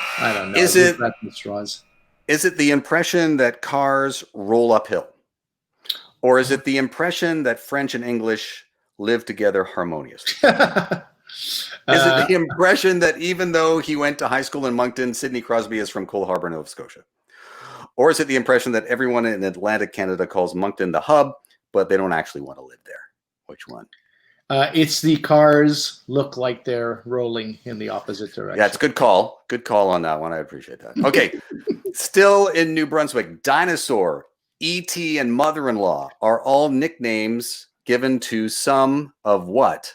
[SPEAKER 1] Is it the impression that cars roll uphill? Or is it the impression that French and English live together harmoniously? Is it the impression that even though he went to high school in Moncton, Sidney Crosby is from Cole Harbour, Nova Scotia? Or is it the impression that everyone in Atlantic Canada calls Moncton the hub, but they don't actually want to live there? Which one?
[SPEAKER 4] It's the cars look like they're rolling in the opposite direction.
[SPEAKER 1] Yeah, it's a good call. Good call on that one. I appreciate that. Okay. Still in New Brunswick, Dinosaur, E.T., and Mother-in-Law are all nicknames given to some of what?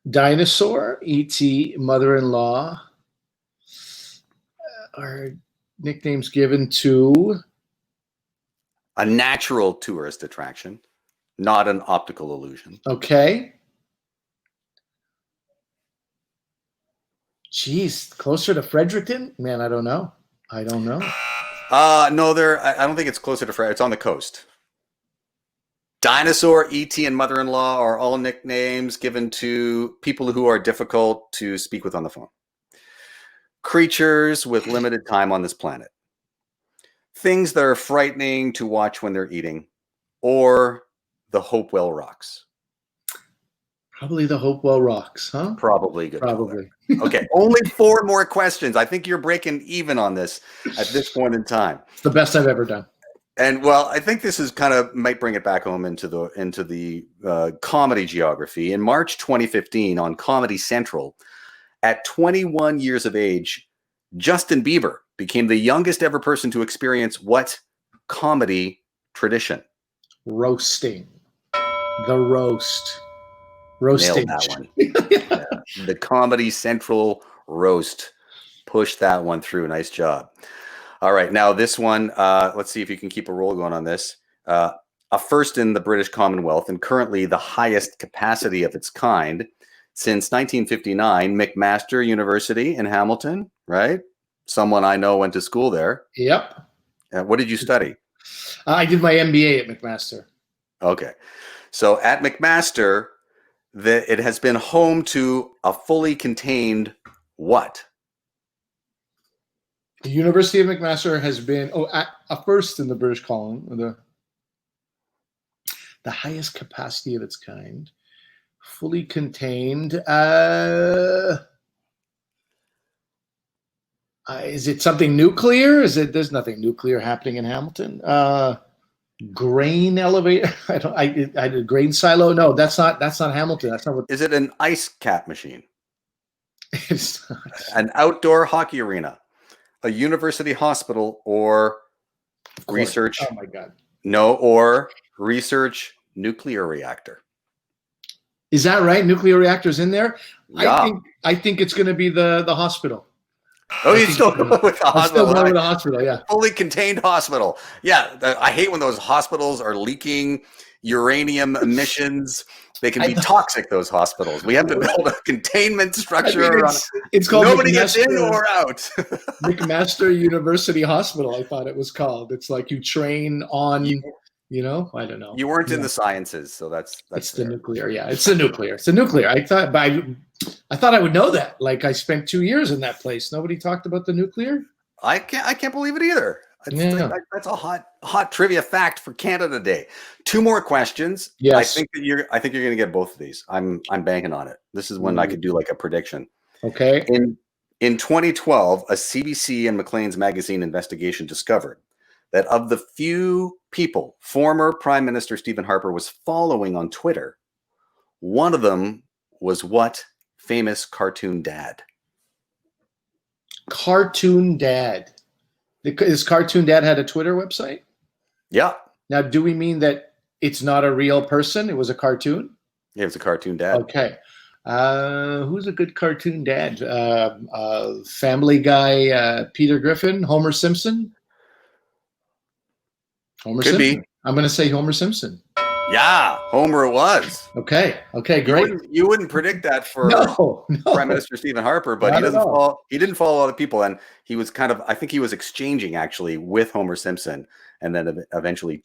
[SPEAKER 4] Dinosaur, E.T., Mother-in-Law are nicknames given to
[SPEAKER 1] a natural tourist attraction, not an optical illusion.
[SPEAKER 4] Okay. Geez, closer to Fredericton? Man, I don't know. No,
[SPEAKER 1] I don't think it's closer to Fredericton. It's on the coast. Dinosaur, E.T., and Mother-in-Law are all nicknames given to people who are difficult to speak with on the phone. Creatures with limited time on this planet. Things that are frightening to watch when they're eating. Or the Hopewell Rocks.
[SPEAKER 4] Probably the Hopewell Rocks, huh?
[SPEAKER 1] Probably good.
[SPEAKER 4] Probably.
[SPEAKER 1] Okay, only 4 more questions. I think you're breaking even on this at this point in time.
[SPEAKER 4] It's the best I've ever done.
[SPEAKER 1] And well, I think this is kind of might bring it back home into the comedy geography. In March 2015 on Comedy Central, at 21 years of age, Justin Bieber became the youngest ever person to experience what comedy tradition?
[SPEAKER 4] Roasting. The roast. Roasting.
[SPEAKER 1] Nailed that one. Yeah. The Comedy Central roast. Push that one through. Nice job. All right. Now this one, let's see if you can keep a roll going on this. A first in the British Commonwealth and currently the highest capacity of its kind since 1959, McMaster University in Hamilton, right? Someone I know went to school there.
[SPEAKER 4] Yep.
[SPEAKER 1] What did you study?
[SPEAKER 4] I did my MBA at McMaster.
[SPEAKER 1] Okay. So at McMaster, it has been home to a fully contained what?
[SPEAKER 4] The University of McMaster has been a first in the British colony, the highest capacity of its kind, fully contained. Is it something nuclear? There's nothing nuclear happening in Hamilton. Grain elevator. I did grain silo. No, that's not Hamilton. That's not what.
[SPEAKER 1] Is it an ice cap machine?
[SPEAKER 4] It's not.
[SPEAKER 1] An outdoor hockey arena, a university hospital, or research?
[SPEAKER 4] Oh my God.
[SPEAKER 1] No, or research nuclear reactor.
[SPEAKER 4] Is that right? Nuclear reactors in there?
[SPEAKER 1] Yeah.
[SPEAKER 4] I think it's going to be the hospital.
[SPEAKER 1] Oh, you still go with the hospital?
[SPEAKER 4] I'm still going with the hospital, yeah.
[SPEAKER 1] Fully contained hospital. Yeah, I hate when those hospitals are leaking uranium emissions. They can be toxic, those hospitals. We have to build a containment structure.
[SPEAKER 4] It's called
[SPEAKER 1] nobody gets in or out.
[SPEAKER 4] McMaster University Hospital, I thought it was called. It's like you train on, I don't know.
[SPEAKER 1] You weren't in the sciences, so that's
[SPEAKER 4] it's the nuclear. Yeah, it's the nuclear. It's the nuclear. I thought I would know that. Like I spent 2 years in that place. Nobody talked about the nuclear.
[SPEAKER 1] I can't believe it either. That's a hot trivia fact for Canada Day. 2 more questions.
[SPEAKER 4] Yes.
[SPEAKER 1] I think you're going to get both of these. I'm banking on it. This is when I could do like a prediction.
[SPEAKER 4] Okay.
[SPEAKER 1] In 2012, a CBC and Maclean's magazine investigation discovered that of the few people former Prime Minister Stephen Harper was following on Twitter, one of them was what famous cartoon dad?
[SPEAKER 4] Cartoon dad. His cartoon dad had a Twitter website?
[SPEAKER 1] Yeah.
[SPEAKER 4] Now, do we mean that It's not a real person. It was a cartoon.
[SPEAKER 1] Yeah, it was a cartoon dad.
[SPEAKER 4] Okay. Who's a good cartoon dad? Family Guy, Peter Griffin, Homer Simpson. Homer
[SPEAKER 1] Could
[SPEAKER 4] Simpson.
[SPEAKER 1] be.
[SPEAKER 4] I'm going to say Homer Simpson.
[SPEAKER 1] Yeah, Homer it was.
[SPEAKER 4] Okay, great.
[SPEAKER 1] You wouldn't predict that for
[SPEAKER 4] No.
[SPEAKER 1] Prime Minister Stephen Harper, but he didn't follow a lot of people, and he was I think he was exchanging actually with Homer Simpson, and then eventually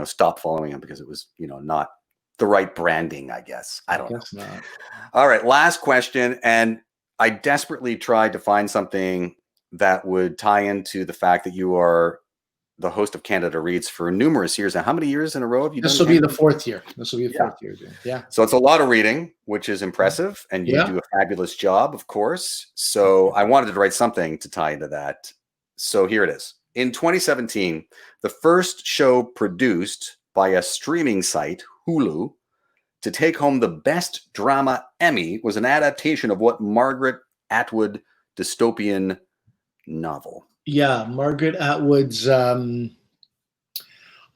[SPEAKER 1] stopped following him because it was not the right branding, I guess. I don't know.
[SPEAKER 4] Not.
[SPEAKER 1] All right, last question, and I desperately tried to find something that would tie into the fact that you are the host of Canada Reads for numerous years. Now, how many years in a row have you done?
[SPEAKER 4] This will be the fourth year. Yeah.
[SPEAKER 1] So it's a lot of reading, which is impressive, and you do a fabulous job, of course. So I wanted to write something to tie into that. So here it is. In 2017, the first show produced by a streaming site, Hulu, to take home the Best Drama Emmy was an adaptation of what Margaret Atwood dystopian novel?
[SPEAKER 4] Yeah, Margaret Atwood's. I'm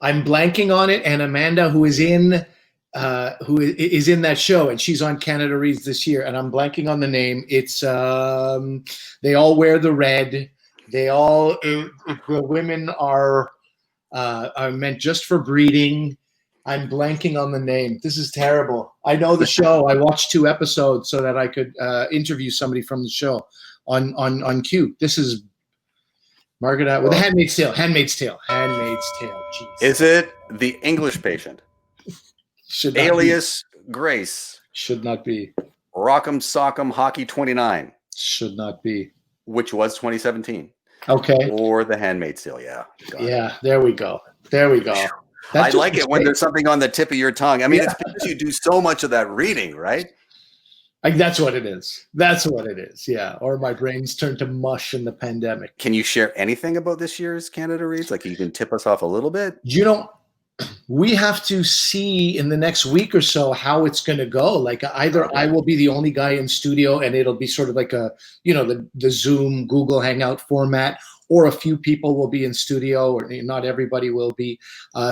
[SPEAKER 4] blanking on it, and Amanda, who is in that show, and she's on Canada Reads this year, and I'm blanking on the name. It's they all wear the red. They all the women are meant just for breeding. I'm blanking on the name. This is terrible. I know the show. I watched 2 episodes so that I could interview somebody from the show on cue. This is Margaret Atwood. The Handmaid's Tale. Handmaid's Tale. Jeez.
[SPEAKER 1] Is it The English Patient?
[SPEAKER 4] Should not
[SPEAKER 1] Alias be. Grace.
[SPEAKER 4] Should not be.
[SPEAKER 1] Rock'em Sock'em Hockey 29.
[SPEAKER 4] Should not be.
[SPEAKER 1] Which was 2017.
[SPEAKER 4] Okay.
[SPEAKER 1] Or The Handmaid's Tale. Yeah.
[SPEAKER 4] There we go.
[SPEAKER 1] I like it when there's something on the tip of your tongue. I mean, it's because you do so much of that reading, right?
[SPEAKER 4] That's what it is. Yeah. Or my brain's turned to mush in the pandemic.
[SPEAKER 1] Can you share anything about this year's Canada Reads? Like, you can tip us off a little bit?
[SPEAKER 4] We have to see in the next week or so how it's going to go. Like, either I will be the only guy in studio and it'll be sort of like the Zoom, Google Hangout format, or a few people will be in studio, or not everybody will be.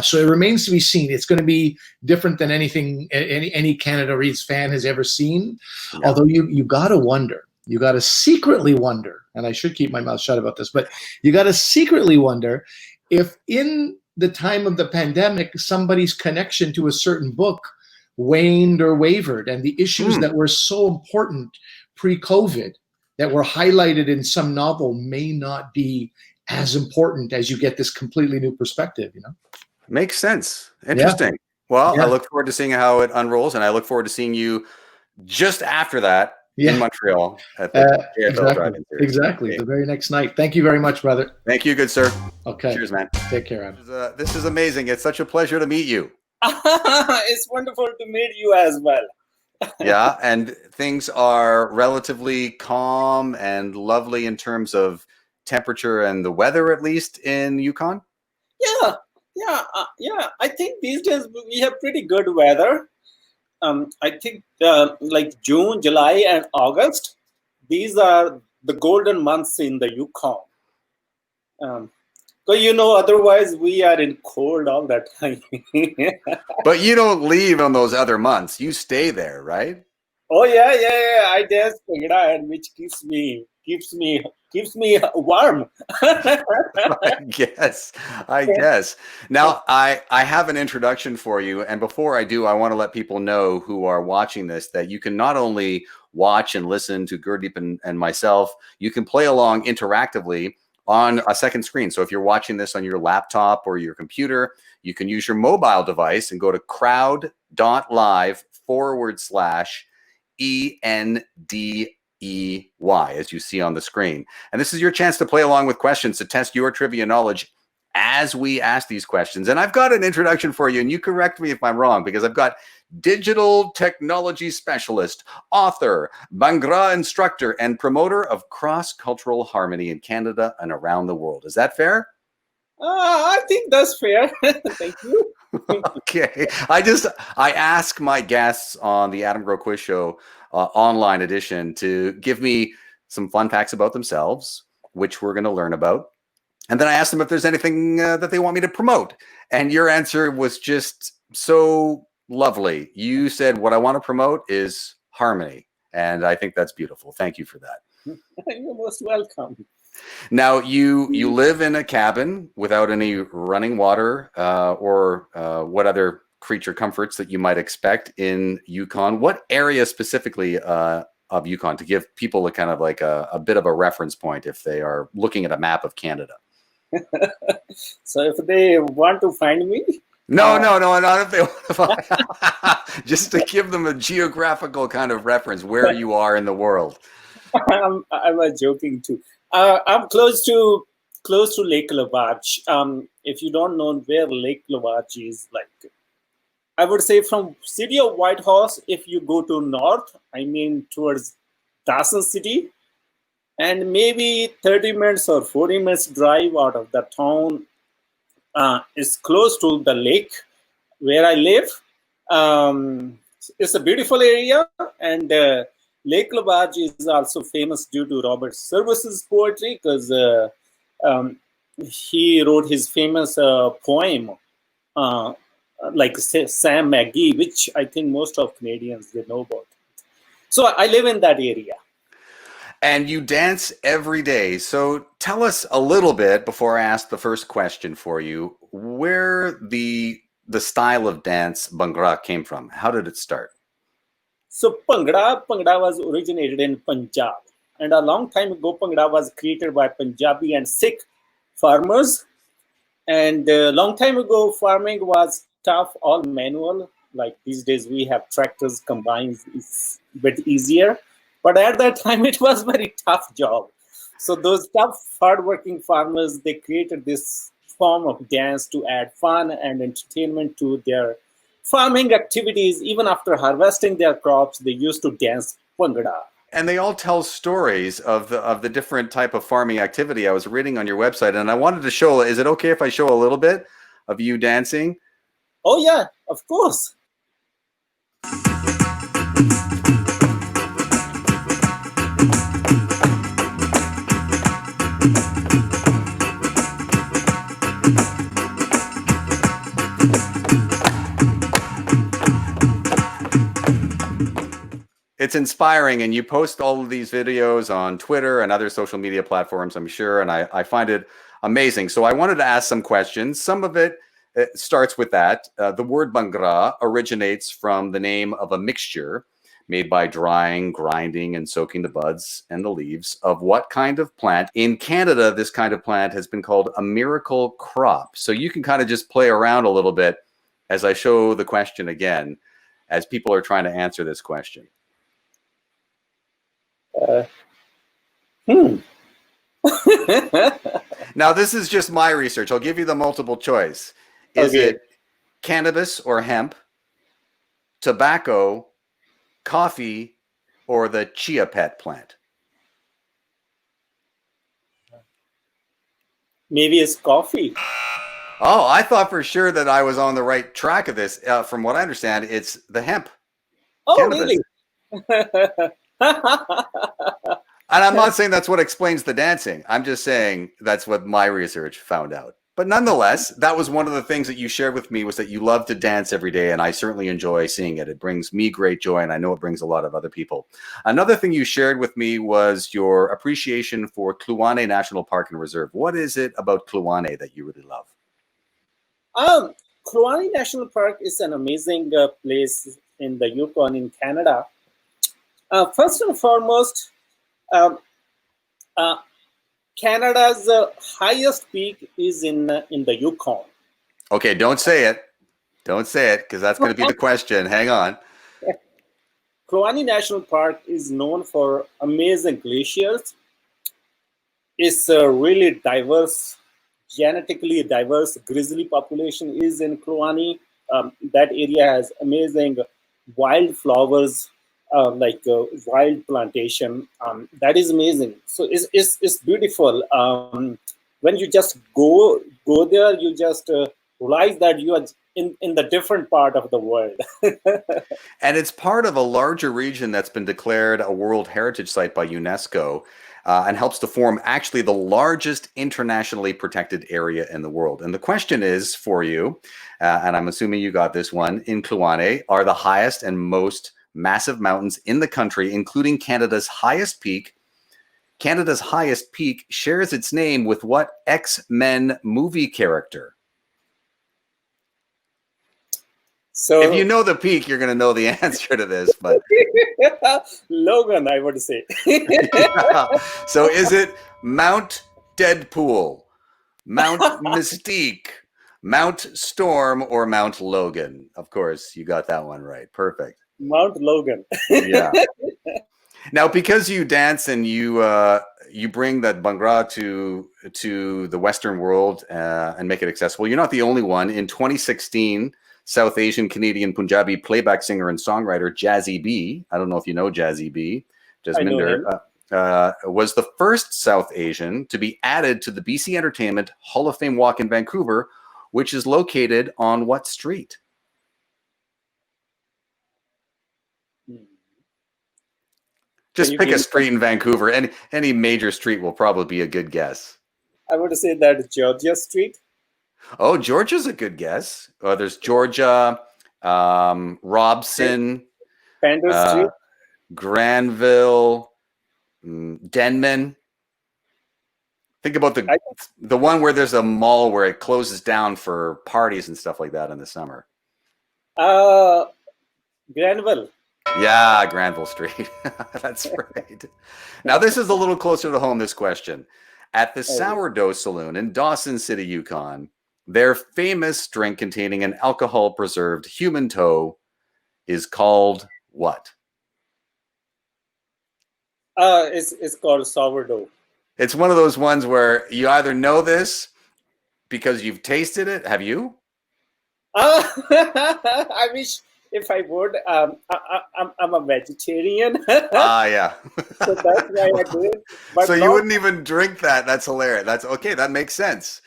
[SPEAKER 4] So it remains to be seen. It's going to be different than anything any Canada Reads fan has ever seen. Yeah. Although you got to wonder, you got to secretly wonder, and I should keep my mouth shut about this, but you got to secretly wonder if in the time of the pandemic, somebody's connection to a certain book waned or wavered, and the issues that were so important pre-COVID that were highlighted in some novel may not be as important as you get this completely new perspective,
[SPEAKER 1] Makes sense. Interesting. Yeah. Well, I look forward to seeing how it unrolls, and I look forward to seeing you just after that in Montreal at the AFL Drive-In Series.
[SPEAKER 4] Exactly. The very next night. Thank you very much, brother.
[SPEAKER 1] Thank you, good sir.
[SPEAKER 4] Okay.
[SPEAKER 1] Cheers, man.
[SPEAKER 4] Take care, Adam.
[SPEAKER 1] This is amazing. It's such a pleasure to meet you.
[SPEAKER 5] It's wonderful to meet you as well.
[SPEAKER 1] Yeah, and things are relatively calm and lovely in terms of temperature and the weather, at least in Yukon.
[SPEAKER 5] Yeah. I think these days we have pretty good weather. I think like June, July, and August, these are the golden months in the Yukon. So otherwise we are in cold all that time.
[SPEAKER 1] But you don't leave on those other months. You stay there, right?
[SPEAKER 5] Oh yeah. I just figured out, which keeps me warm.
[SPEAKER 1] I guess. Now I have an introduction for you, and before I do, I want to let people know who are watching this that you can not only watch and listen to Gurdeep and myself, you can play along interactively on a second screen. So if you're watching this on your laptop or your computer, you can use your mobile device and go to crowd.live/ENDEY, as you see on the screen. And this is your chance to play along with questions to test your trivia knowledge as we ask these questions. And I've got an introduction for you, and you correct me if I'm wrong, because I've got digital technology specialist, author, Bhangra instructor, and promoter of cross-cultural harmony in Canada and around the world. Is that fair?
[SPEAKER 5] I think that's fair. Thank you.
[SPEAKER 1] Okay. I ask my guests on the Adam Growe Quiz Show online edition to give me some fun facts about themselves, which we're going to learn about. And then I asked them if there's anything that they want me to promote. And your answer was just so lovely. You said, what I want to promote is harmony. And I think that's beautiful. Thank you for that.
[SPEAKER 5] You're most welcome.
[SPEAKER 1] Now, you live in a cabin without any running water or what other creature comforts that you might expect in Yukon. What area specifically of Yukon, to give people a kind of like a bit of a reference point if they are looking at a map of Canada?
[SPEAKER 5] So if they want to find me,
[SPEAKER 1] no, not if they want to find. Just to give them a geographical kind of reference where you are in the world.
[SPEAKER 5] I was joking too. I'm close to Lake Lavage. If you don't know where Lake Lavage is, like I would say from city of Whitehorse, if you go to north, I mean towards Dawson City, and maybe 30 minutes or 40 minutes drive out of the town is close to the lake where I live. It's a beautiful area, and Lake Lavage is also famous due to Robert Service's poetry, because he wrote his famous poem, like Sam McGee, which I think most of Canadians they know about. So I live in that area.
[SPEAKER 1] And you dance every day. So tell us a little bit, before I ask the first question for you, where the style of dance Bhangra came from. How did it start?
[SPEAKER 5] So Bhangra was originated in Punjab. And a long time ago, Bhangra was created by Punjabi and Sikh farmers. And a long time ago, farming was tough, all manual. Like these days, we have tractors, combines, it's a bit easier. But at that time, it was a very tough job. So those tough, hardworking farmers, they created this form of dance to add fun and entertainment to their farming activities. Even after harvesting their crops, they used to dance Bhangra.
[SPEAKER 1] And they all tell stories of the different type of farming activity. I was reading on your website, and I wanted to show, is it okay if I show a little bit of you dancing?
[SPEAKER 5] Oh, yeah, of course.
[SPEAKER 1] It's inspiring, and you post all of these videos on Twitter and other social media platforms, I'm sure, and I find it amazing. So I wanted to ask some questions. Some of it starts with that. The word Bhangra originates from the name of a mixture made by drying, grinding, and soaking the buds and the leaves of what kind of plant? In Canada, this kind of plant has been called a miracle crop. So you can kind of just play around a little bit as I show the question again, as people are trying to answer this question. Now, this is just my research. I'll give you the multiple choice. Is it cannabis or hemp, tobacco, coffee, or the chia pet plant?
[SPEAKER 5] Maybe it's coffee.
[SPEAKER 1] Oh, I thought for sure that I was on the right track of this. From what I understand, it's the hemp.
[SPEAKER 5] Oh,
[SPEAKER 1] cannabis.
[SPEAKER 5] Really?
[SPEAKER 1] And I'm not saying that's what explains the dancing. I'm just saying that's what my research found out. But nonetheless, that was one of the things that you shared with me, was that you love to dance every day, and I certainly enjoy seeing it. It brings me great joy, and I know it brings a lot of other people. Another thing you shared with me was your appreciation for Kluane National Park and Reserve. What is it about Kluane that you really love?
[SPEAKER 5] Kluane National Park is an amazing place in the Yukon in Canada. First and foremost, Canada's highest peak is in the Yukon.
[SPEAKER 1] Okay, don't say it. Don't say it, because that's going to be the question. Hang on.
[SPEAKER 5] Kluane National Park is known for amazing glaciers. It's a really diverse, genetically diverse grizzly population is in Kluane. That area has amazing wildflowers, like wild plantation. That is amazing. So it's beautiful. When you just go there, you just realize that you are in the different part of the world.
[SPEAKER 1] And it's part of a larger region that's been declared a World Heritage Site by UNESCO. and helps to form actually the largest internationally protected area in the world. And the question is for you, and I'm assuming you got this one, in Kluane are the highest and most massive mountains in the country, including Canada's highest peak. Canada's highest peak shares its name with what X-Men movie character?
[SPEAKER 5] So
[SPEAKER 1] if you know the peak, you're going to know the answer to this. But
[SPEAKER 5] Logan, I would say.
[SPEAKER 1] yeah. So is it Mount Deadpool, Mount Mystique, Mount Storm, or Mount Logan? Of course, you got that one right. Perfect.
[SPEAKER 5] Mount Logan.
[SPEAKER 1] Yeah. Now, because you dance and you bring that Bhangra to the Western world and make it accessible, you're not the only one. In 2016, South Asian Canadian Punjabi playback singer and songwriter Jazzy B, I don't know if you know Jazzy B, Jasminder, was the first South Asian to be added to the BC Entertainment Hall of Fame Walk in Vancouver, which is located on what street? Just pick a street in Vancouver. Any major street will probably be a good guess.
[SPEAKER 5] I would say that Georgia Street.
[SPEAKER 1] Oh, Georgia's a good guess. There's Georgia, Robson,
[SPEAKER 5] Pandor Street,
[SPEAKER 1] Granville, Denman. Think about the one where there's a mall where it closes down for parties and stuff like that in the summer.
[SPEAKER 5] Granville.
[SPEAKER 1] Yeah, Granville Street. That's right. Now, this is a little closer to home, this question. At the Sourdough Saloon in Dawson City, Yukon, their famous drink containing an alcohol-preserved human toe is called what?
[SPEAKER 5] It's called sourdough.
[SPEAKER 1] It's one of those ones where you either know this because you've tasted it. Have you?
[SPEAKER 5] I wish if I would. I'm a vegetarian.
[SPEAKER 1] Yeah.
[SPEAKER 5] So that's why I do it. But
[SPEAKER 1] so you wouldn't even drink that. That's hilarious. That's okay. That makes sense.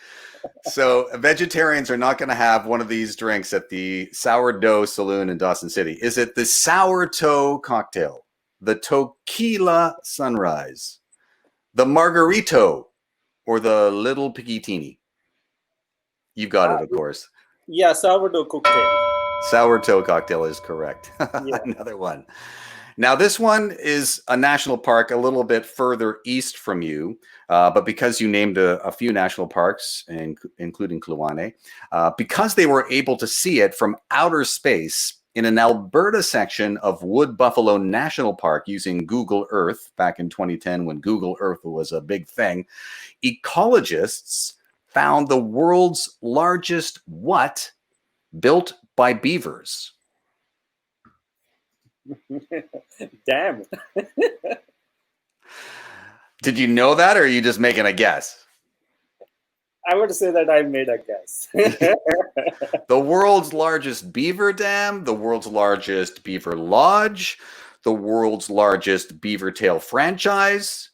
[SPEAKER 1] So vegetarians are not going to have one of these drinks at the Sourdough Saloon in Dawson City. Is it the Sour Toe Cocktail, the Tequila Sunrise, the Margarito, or the Little Picatini? You got it, of course.
[SPEAKER 5] Yeah, sourdough cocktail.
[SPEAKER 1] Sour Toe Cocktail is correct.
[SPEAKER 5] Yeah.
[SPEAKER 1] Another one. Now, this one is a national park a little bit further east from you, but because you named a few national parks, including Kluane, because they were able to see it from outer space in an Alberta section of Wood Buffalo National Park using Google Earth back in 2010 when Google Earth was a big thing, ecologists found the world's largest what built by beavers?
[SPEAKER 5] Damn.
[SPEAKER 1] Did you know that, or are you just making a guess?
[SPEAKER 5] I would say that I made a guess.
[SPEAKER 1] The world's largest beaver dam, the world's largest beaver lodge, the world's largest beaver tail franchise.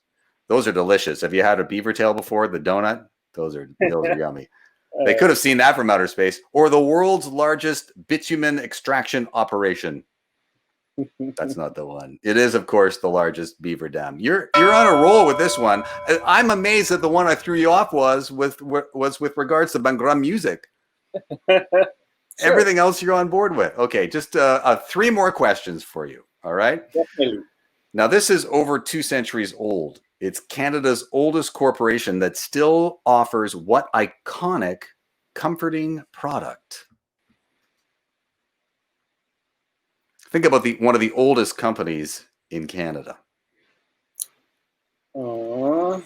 [SPEAKER 1] Those are delicious. Have you had a beaver tail before? The donut? Those are yummy. They could have seen that from outer space. Or the world's largest bitumen extraction operation. That's not the one. It is, of course, the largest beaver dam. You're on a roll with this one. I'm amazed that the one I threw you off was with regards to Bhangra music. Sure. Everything else you're on board with. Okay, just 3 more questions for you. All right.
[SPEAKER 5] Definitely.
[SPEAKER 1] Now, this is over 2 centuries old. It's Canada's oldest corporation that still offers what iconic comforting product? Think about one of the oldest companies in Canada.
[SPEAKER 5] Do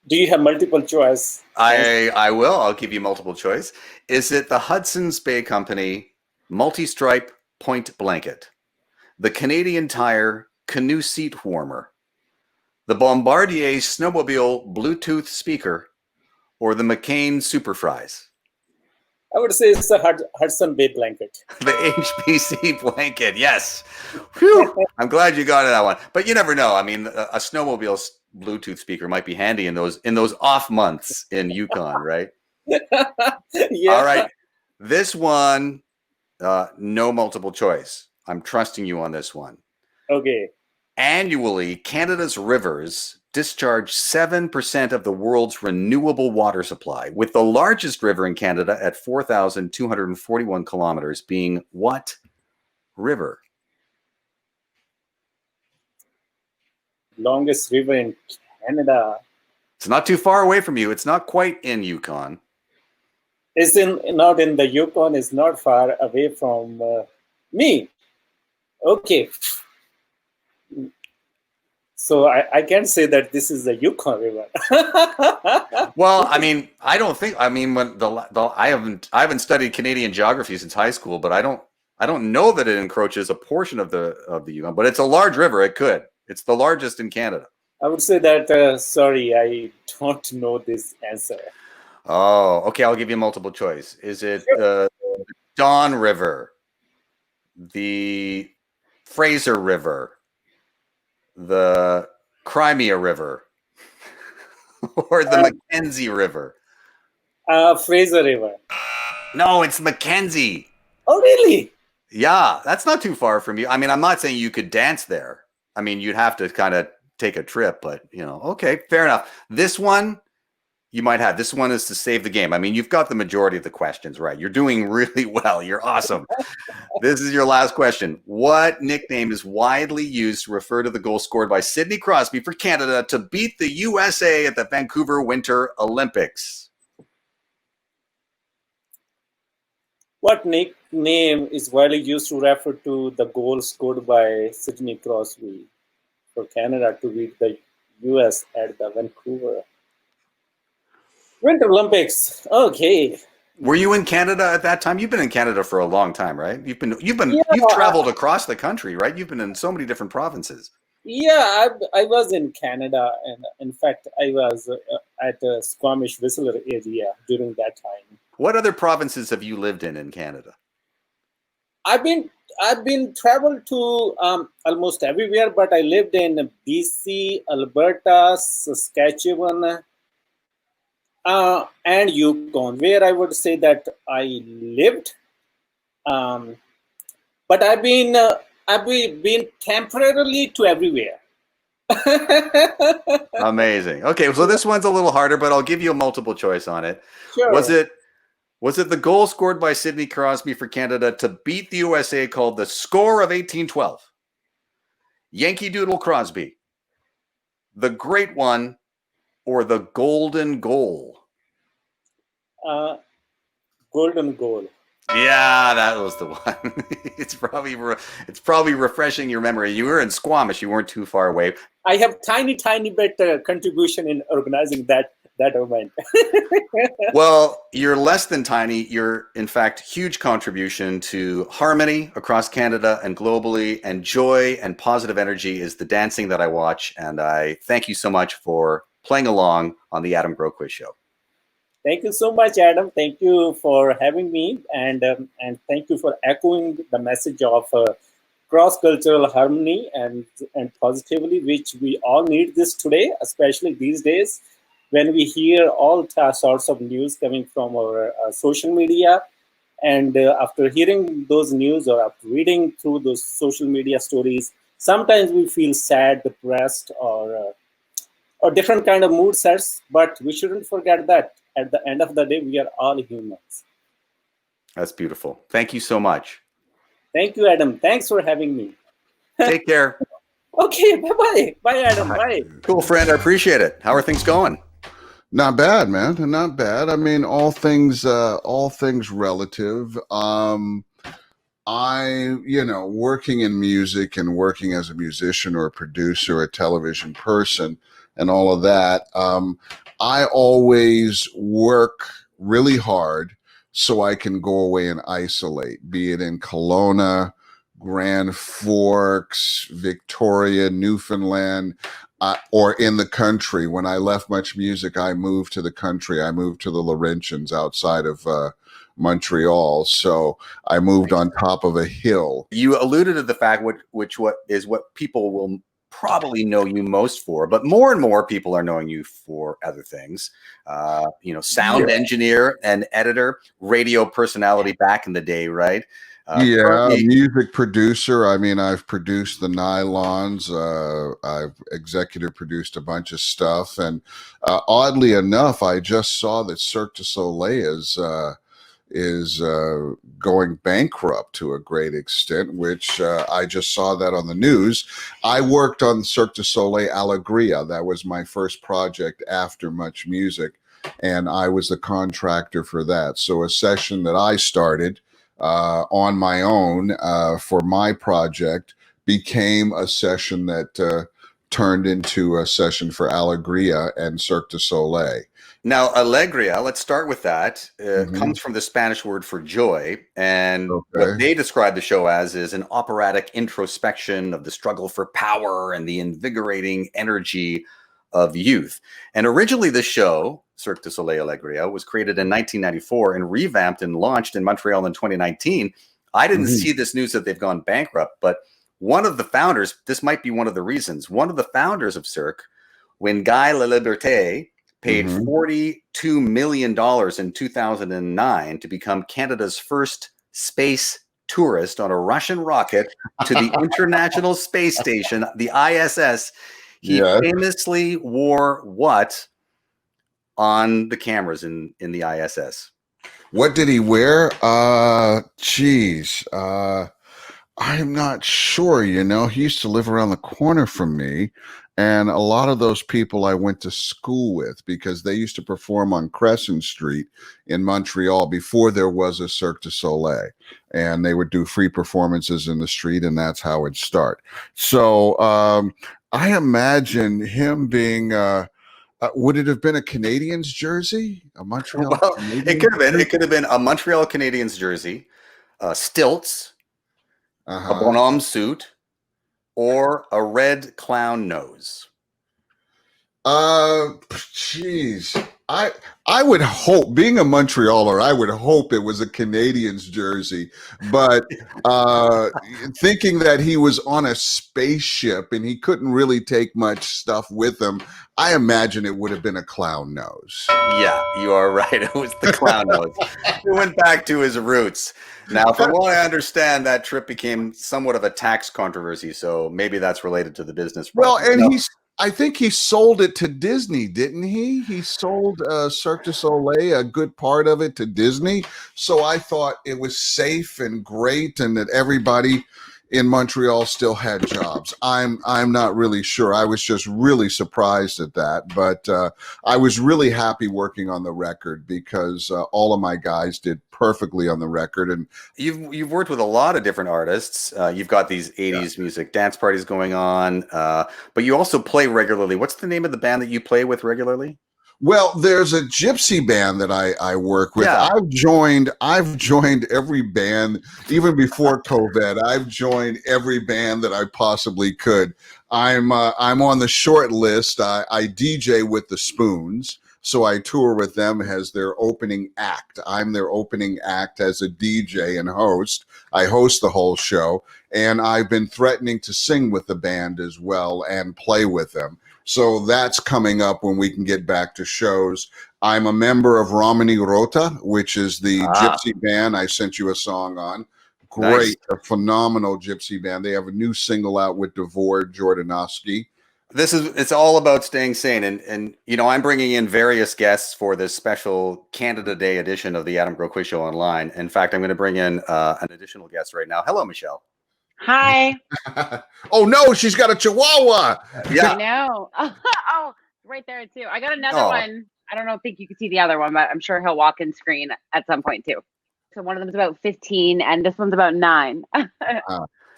[SPEAKER 5] you have multiple choice?
[SPEAKER 1] I will. I'll give you multiple choice. Is it the Hudson's Bay Company Multi-Stripe Point Blanket, the Canadian Tire Canoe Seat Warmer, the Bombardier Snowmobile Bluetooth Speaker, or the McCain Super Fries?
[SPEAKER 5] I would say it's the Hudson Bay blanket.
[SPEAKER 1] The HPC blanket, yes. Whew. I'm glad you got that one. But you never know. I mean, a snowmobile Bluetooth speaker might be handy in those off months in Yukon, right?
[SPEAKER 5] Yeah.
[SPEAKER 1] All right. This one, no multiple choice. I'm trusting you on this one.
[SPEAKER 5] Okay.
[SPEAKER 1] Annually, Canada's rivers discharge 7% of the world's renewable water supply, with the largest river in Canada at 4,241 kilometers being what river?
[SPEAKER 5] Longest river in Canada.
[SPEAKER 1] It's not too far away from you. It's not quite in Yukon.
[SPEAKER 5] It's not in the Yukon. It's not far away from me. Okay. So I can't say that this is the Yukon River.
[SPEAKER 1] Well, I mean, I don't think. I mean, when I haven't studied Canadian geography since high school, but I don't know that it encroaches a portion of the Yukon. But it's a large river. It could. It's the largest in Canada.
[SPEAKER 5] I would say that. Sorry, I don't know this answer.
[SPEAKER 1] Oh, okay. I'll give you multiple choice. Is it the Don River, the Fraser River, the Crimea River, or the Mackenzie River?
[SPEAKER 5] Fraser River.
[SPEAKER 1] No, it's Mackenzie.
[SPEAKER 5] Oh, really?
[SPEAKER 1] Yeah, that's not too far from you. I mean, I'm not saying you could dance there. I mean, you'd have to kind of take a trip, but okay, fair enough. This one you might have. This one is to save the game. I mean, you've got the majority of the questions right. You're doing really well. You're awesome. This is your last question. What nickname is widely used to refer to the goal scored by Sidney Crosby for Canada to beat the USA at the Vancouver Winter Olympics?
[SPEAKER 5] What nickname is widely used to refer to the goal scored by Sidney Crosby for Canada to beat the US at the Vancouver Winter Olympics? Okay.
[SPEAKER 1] Were you in Canada at that time? You've been in Canada for a long time, right? You've traveled across the country, right? You've been in so many different provinces.
[SPEAKER 5] Yeah, I was in Canada, and in fact, I was at Squamish Whistler area during that time.
[SPEAKER 1] What other provinces have you lived in Canada?
[SPEAKER 5] I've been traveled to almost everywhere, but I lived in BC, Alberta, Saskatchewan, and Yukon, where I would say that I lived. But I've been temporarily to everywhere.
[SPEAKER 1] Amazing. Okay, so this one's a little harder, but I'll give you a multiple choice on it.
[SPEAKER 5] Sure.
[SPEAKER 1] Was it the goal scored by Sidney Crosby for Canada to beat the USA called the Score of 1812? Yankee Doodle Crosby, the Great One, or the Golden Goal?
[SPEAKER 5] Golden Goal.
[SPEAKER 1] Yeah, that was the one. It's probably refreshing your memory. You were in Squamish. You weren't too far away.
[SPEAKER 5] I have tiny bit contribution in organizing that event.
[SPEAKER 1] Well, you're less than tiny. You're, in fact, huge contribution to harmony across Canada and globally, and joy and positive energy is the dancing that I watch. And I thank you so much for playing along on the Adam Growe Quiz Show.
[SPEAKER 5] Thank you so much, Adam. Thank you for having me, and thank you for echoing the message of cross-cultural harmony and positivity, which we all need this today, especially these days when we hear all sorts of news coming from our social media. And after hearing those news or after reading through those social media stories, sometimes we feel sad, depressed, or different kind of mood sets, but we shouldn't forget that at the end of the day, we are all humans.
[SPEAKER 1] That's beautiful. Thank you so much.
[SPEAKER 5] Thank you, Adam. Thanks for having me.
[SPEAKER 1] Take care.
[SPEAKER 5] Okay, bye-bye. Bye, Adam. Bye.
[SPEAKER 1] Cool, friend. I appreciate it. How are things going?
[SPEAKER 6] Not bad, man. Not bad. I mean, all things relative. Working in music and working as a musician or a producer, a television person, and all of that, I always work really hard so I can go away and isolate, be it in Kelowna, Grand Forks, Victoria, Newfoundland, or in the country. When I left Much Music, I moved to the country. I moved to the Laurentians outside of Montreal. So I moved on top of a hill.
[SPEAKER 1] You alluded to the fact what people will probably know you most for, but more and more people are knowing you for other things. Sound engineer and editor, radio personality back in the day, right?
[SPEAKER 6] Yeah,
[SPEAKER 1] Currently,
[SPEAKER 6] music producer. I mean, I've produced the Nylons. I've executive produced a bunch of stuff, and oddly enough, I just saw that Cirque du Soleil is going bankrupt to a great extent, which I just saw that on the news. I worked on Cirque du Soleil Alegria. That was my first project after Much Music, and I was the contractor for that. So a session that I started on my own for my project became a session that turned into a session for Alegria and Cirque du Soleil.
[SPEAKER 1] now, alegria, let's start with that.
[SPEAKER 6] Mhm.
[SPEAKER 1] Comes from the Spanish word for joy. And what
[SPEAKER 6] Okay.
[SPEAKER 1] they describe the show as is an operatic introspection of the struggle for power and the invigorating energy of youth. And originally, the show, Cirque du Soleil Alegria, was created in 1994 and revamped and launched in Montreal in 2019. I didn't
[SPEAKER 6] Mhm.
[SPEAKER 1] see this news that they've gone bankrupt, but one of the founders, this might be one of the reasons, one of the founders of Cirque, when Guy Laliberté paid
[SPEAKER 6] Mhm.
[SPEAKER 1] $42 million in 2009 to become Canada's first space tourist on a Russian rocket to the International Space Station, the ISS. He
[SPEAKER 6] Yes.
[SPEAKER 1] famously wore what on the cameras in the ISS?
[SPEAKER 6] What did he wear? Geez. I'm not sure. You know, he used to live around the corner from me. And a lot of those people I went to school with because they used to perform on Crescent Street in Montreal before there was a Cirque du Soleil. And they would do free performances in the street, and that's how it'd start. So I imagine him being. Would it have been a Canadiens jersey? A Montreal
[SPEAKER 1] Well, it
[SPEAKER 6] Canadiens
[SPEAKER 1] could have been.
[SPEAKER 6] jersey?
[SPEAKER 1] It could have been a Montreal Canadiens jersey, stilts, a
[SPEAKER 6] Uh-huh.
[SPEAKER 1] bonhomme suit, or a red clown nose.
[SPEAKER 6] Jeez. I would hope, being a Montrealer, I would hope it was a Canadiens jersey, but thinking that he was on a spaceship and he couldn't really take much stuff with him, I imagine it would have been a clown nose.
[SPEAKER 1] Yeah, you are right. It was the clown nose. He went back to his roots. Now, from what I understand, that trip became somewhat of a tax controversy, so maybe that's related to the business.
[SPEAKER 6] Well,
[SPEAKER 1] problem.
[SPEAKER 6] and
[SPEAKER 1] No.
[SPEAKER 6] I think he sold it to Disney, didn't he? He sold Cirque du Soleil, a good part of it, to Disney. So I thought it was safe and great, and that everybody in Montreal still had jobs. I'm not really sure. I was just really surprised at that, but I was really happy working on the record because all of my guys did perfectly on the record. And
[SPEAKER 1] You've worked with a lot of different artists. You've got these 80s music dance parties going on, but you also play regularly. What's the name of the band that you play with regularly?
[SPEAKER 6] well, there's a gypsy band that I work with.
[SPEAKER 1] Yeah.
[SPEAKER 6] I've joined every band, even before COVID. I've joined every band that I possibly could. I'm on the short list. I DJ with the Spoons, so I tour with them as their opening act. I'm their opening act as a DJ and host. I host the whole show, and I've been threatening to sing with the band as well and play with them. So that's coming up when we can get back to shows. I'm a member of Romani Rota, which is the gypsy band I sent you a song on.
[SPEAKER 1] Nice.
[SPEAKER 6] Great, a phenomenal gypsy band. They have a new single out with Devo Jordanowski.
[SPEAKER 1] It's all about staying sane, and you know, I'm bringing in various guests for this special Canada Day edition of the Adam Growe Quiz Show online. In fact, I'm going to bring in an additional guest right now. Hello, Michelle.
[SPEAKER 7] Hi.
[SPEAKER 6] Oh no, she's got a chihuahua.
[SPEAKER 1] Yeah.
[SPEAKER 7] I know. Oh, right there too. I got another
[SPEAKER 1] Oh.
[SPEAKER 7] one. I don't think you can see the other one, but I'm sure he'll walk in screen at some point too. So one of them is about 15 and this one's about 9.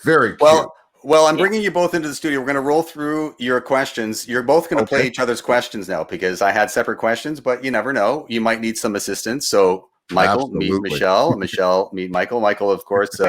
[SPEAKER 6] Very cute.
[SPEAKER 1] Well, I'm bringing you both into the studio. We're going to roll through your questions. You're both going to play each other's questions now because I had separate questions, but you never know. You might need some assistance. So Michael, meet
[SPEAKER 6] Absolutely.
[SPEAKER 1] Michelle. Michelle, meet Michael. Michael, of course,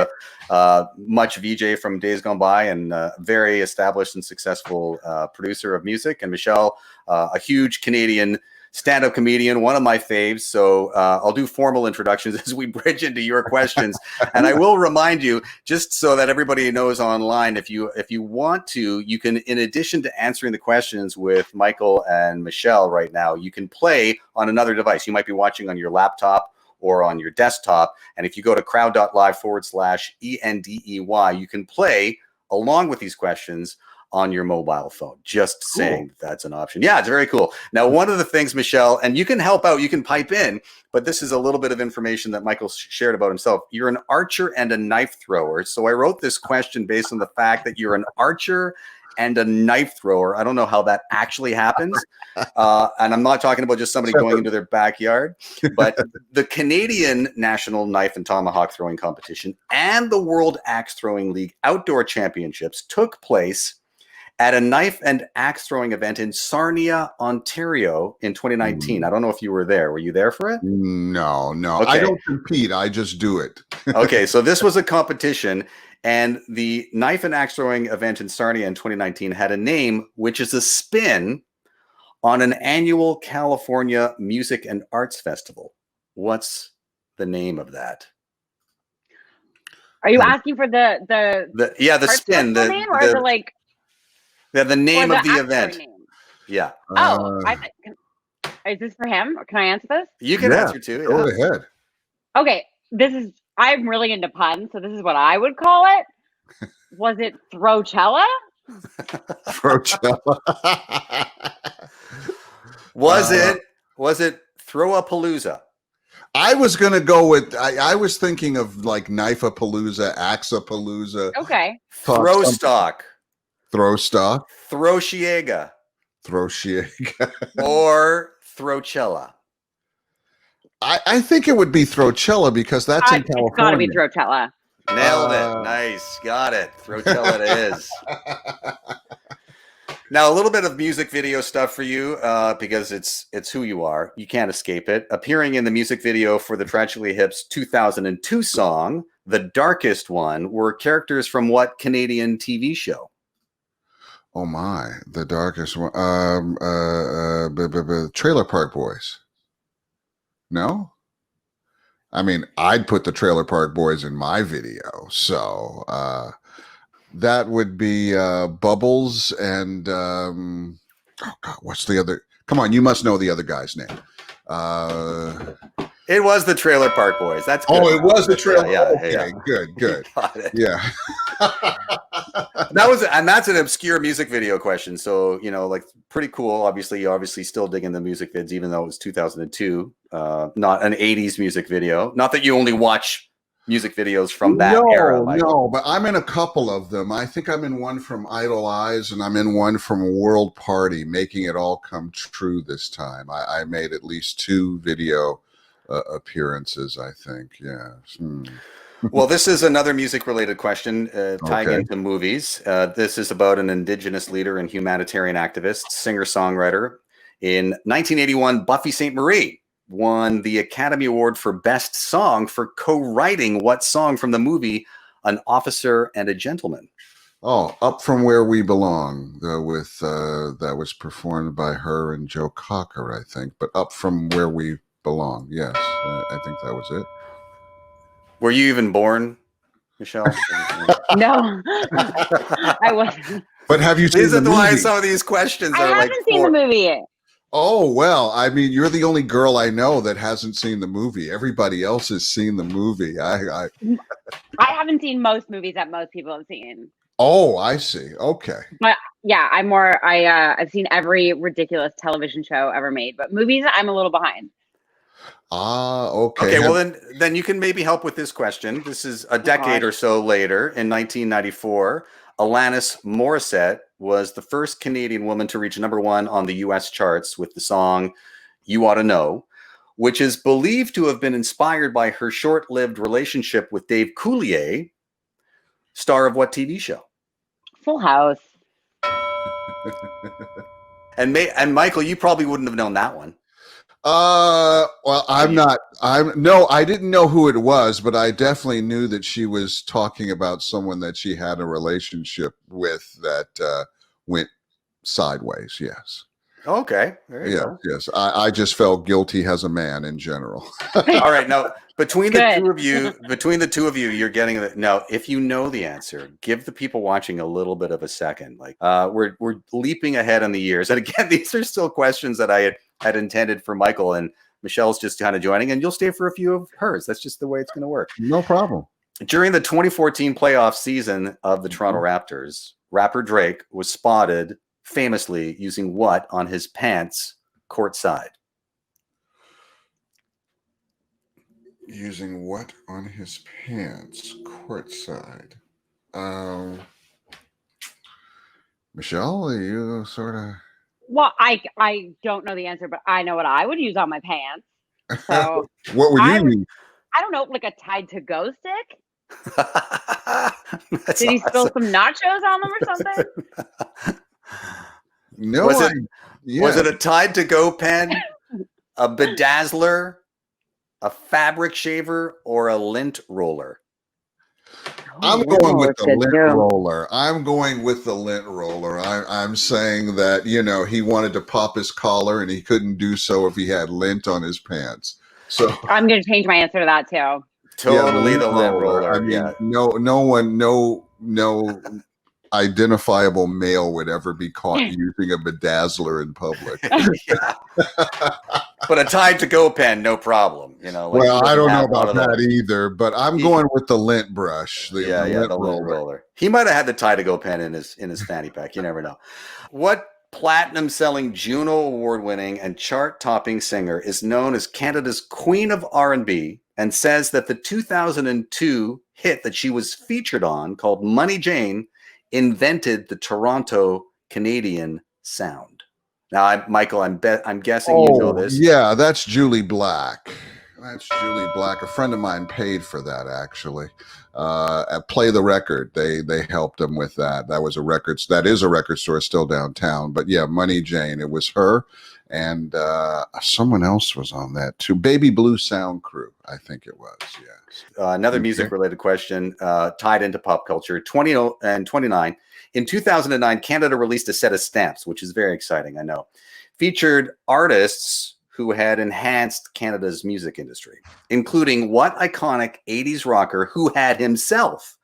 [SPEAKER 1] much VJ from days gone by and very established and successful producer of music. And Michelle, a huge Canadian stand-up comedian, one of my faves. So I'll do formal introductions as we bridge into your questions. And I will remind you, just so that everybody knows online, if you want to, you can, in addition to answering the questions with Michael and Michelle right now, you can play on another device. You might be watching on your laptop or on your desktop. And if you go to crowd.live/ENDEY, you can play along with these questions on your mobile phone. Just saying that's an option. Yeah, it's very cool. Now, one of the things, Michelle, and you can help out, you can pipe in, but this is a little bit of information that Michael shared about himself. You're an archer and a knife thrower. So I wrote this question based on the fact that you're an archer and a knife thrower. I don't know how that actually happens. And I'm not talking about just somebody going into their backyard, but the Canadian National Knife and Tomahawk Throwing Competition and the World Axe Throwing League Outdoor Championships took place at a knife and axe throwing event in Sarnia, Ontario in 2019. I don't know if you were there. Were you there for it?
[SPEAKER 6] No.
[SPEAKER 1] Okay.
[SPEAKER 6] I don't compete. I just do it.
[SPEAKER 1] Okay, so this was a competition, and the knife and axe throwing event in Sarnia in 2019 had a name, which is a spin on an annual California Music and Arts Festival. What's the name of that?
[SPEAKER 7] Are you asking for the
[SPEAKER 1] the spin, the
[SPEAKER 7] name, or the like?
[SPEAKER 1] Yeah, the name of the
[SPEAKER 7] actor
[SPEAKER 1] event.
[SPEAKER 7] name?
[SPEAKER 1] Yeah.
[SPEAKER 7] Is this for him? Or can I answer this?
[SPEAKER 1] You can answer too.
[SPEAKER 6] Go ahead.
[SPEAKER 7] Okay, I'm really into puns, so this is what I would call it. Was it Throwchella?
[SPEAKER 6] Throwchella.
[SPEAKER 1] Was it Throw-a-Palooza?
[SPEAKER 6] I was going to go with, I was thinking of like Knife-a-Palooza, Axe-a-Palooza.
[SPEAKER 7] Okay.
[SPEAKER 1] Throw stock.
[SPEAKER 6] Throw stock.
[SPEAKER 1] Throwshiega.
[SPEAKER 6] Throwshiega.
[SPEAKER 1] Or Throwchella.
[SPEAKER 6] I think it would be Throwchella because that's in California.
[SPEAKER 7] It's got to be Throwchella.
[SPEAKER 1] Nailed it. Nice. Got it. Throwchella it is. Now, a little bit of music video stuff for you because it's who you are. You can't escape it. Appearing in the music video for the Tragically Hip's 2002 song, The Darkest One, were characters from what Canadian TV show?
[SPEAKER 6] Oh my, the darkest one. Trailer Park Boys. No? I mean, I'd put the Trailer Park Boys in my video. So that would be Bubbles and oh God, what's the other? Come on, you must know the other guy's name.
[SPEAKER 1] It was the Trailer Park Boys. That's good.
[SPEAKER 6] Oh, it was the Trailer.
[SPEAKER 1] Yeah,
[SPEAKER 6] okay, good. Yeah.
[SPEAKER 1] That's an obscure music video question. So, like pretty cool. Obviously, you're still digging the music vids, even though it was 2002, not an 80s music video. Not that you only watch music videos from that era.
[SPEAKER 6] No, but I'm in a couple of them. I think I'm in one from Idle Eyes and I'm in one from World Party, Making It All Come True this time. I made at least 2 video appearances, I think. Yeah.
[SPEAKER 1] Well, this is another music-related question tying into movies. This is about an Indigenous leader and humanitarian activist, singer-songwriter. In 1981, Buffy Sainte-Marie won the Academy Award for Best Song for co-writing what song from the movie An Officer and a Gentleman?
[SPEAKER 6] Oh, Up From Where We Belong, with that was performed by her and Joe Cocker, I think. But Up From Where We Belong, yes, I think that was it.
[SPEAKER 1] Were you even born, Michelle?
[SPEAKER 7] No, I wasn't.
[SPEAKER 6] But have you seen the movie?
[SPEAKER 1] This is why some of these questions are
[SPEAKER 7] I haven't seen the movie yet.
[SPEAKER 6] Oh, well, I mean, you're the only girl I know that hasn't seen the movie. Everybody else has seen the movie. I
[SPEAKER 7] haven't seen most movies that most people have seen.
[SPEAKER 6] Oh, I see. Okay.
[SPEAKER 7] But yeah, I've seen every ridiculous television show ever made, but movies, I'm a little behind.
[SPEAKER 6] Okay.
[SPEAKER 1] Okay, well then you can maybe help with this question. This is a decade or so later. In 1994, Alanis Morissette was the first Canadian woman to reach #1 on the U.S. charts with the song You Ought to Know, which is believed to have been inspired by her short-lived relationship with Dave Coulier, star of what TV show?
[SPEAKER 7] Full House.
[SPEAKER 1] And Michael, you probably wouldn't have known that one.
[SPEAKER 6] Well, I didn't know who it was, but I definitely knew that she was talking about someone that she had a relationship with that went sideways. Yes.
[SPEAKER 1] Okay. There you go.
[SPEAKER 6] Yes. I just felt guilty as a man in general.
[SPEAKER 1] All right. Now, between the two of you, you're getting it. Now, if you know the answer, give the people watching a little bit of a second. Like we're leaping ahead in the years. And again, these are still questions that I had intended for Michael. And Michelle's just kind of joining, and you'll stay for a few of hers. That's just the way it's going to work.
[SPEAKER 6] No problem.
[SPEAKER 1] During the 2014 playoff season of the Toronto Raptors, rapper Drake was spotted famously using what on his pants courtside?
[SPEAKER 6] Using what on his pants courtside? Michelle, are you sort of...
[SPEAKER 7] Well, I don't know the answer, but I know what I would use on my pants. So
[SPEAKER 6] what would you use?
[SPEAKER 7] I don't know, like a Tide to Go stick.
[SPEAKER 1] Did
[SPEAKER 7] he spill some nachos on them or something?
[SPEAKER 6] No.
[SPEAKER 1] Was it a Tide to Go pen, a bedazzler, a fabric shaver, or a lint roller?
[SPEAKER 6] I'm going with the lint roller. I'm going with the lint roller. I'm saying that, he wanted to pop his collar and he couldn't do so if he had lint on his pants. So
[SPEAKER 7] I'm going to change my answer to that too.
[SPEAKER 1] Totally the lint roller.
[SPEAKER 6] I mean, no identifiable male would ever be caught using a bedazzler in public.
[SPEAKER 1] But a Tide to Go pen, no problem.
[SPEAKER 6] Well, I don't know about that either, but I'm going with the lint brush. The lint roller.
[SPEAKER 1] He might have had the Tide to Go pen in his fanny pack. You never know. What platinum-selling, Juno Award-winning, and chart-topping singer is known as Canada's Queen of R&B and says that the 2002 hit that she was featured on, called Money Jane, invented the Toronto Canadian sound? Now, Michael, I'm guessing you know this.
[SPEAKER 6] Yeah, that's Julie Black. That's Julie Black. A friend of mine paid for that, actually. At Play the Record, they helped him with that. That is a record store still downtown. But yeah, Money Jane, it was her. And someone else was on that too. Baby Blue Sound Crew, I think it was. Yes.
[SPEAKER 1] Another music-related question tied into pop culture. 20 and 29. In 2009, Canada released a set of stamps, which is very exciting, I know. Featured artists who had enhanced Canada's music industry, including what iconic 80s rocker who had himself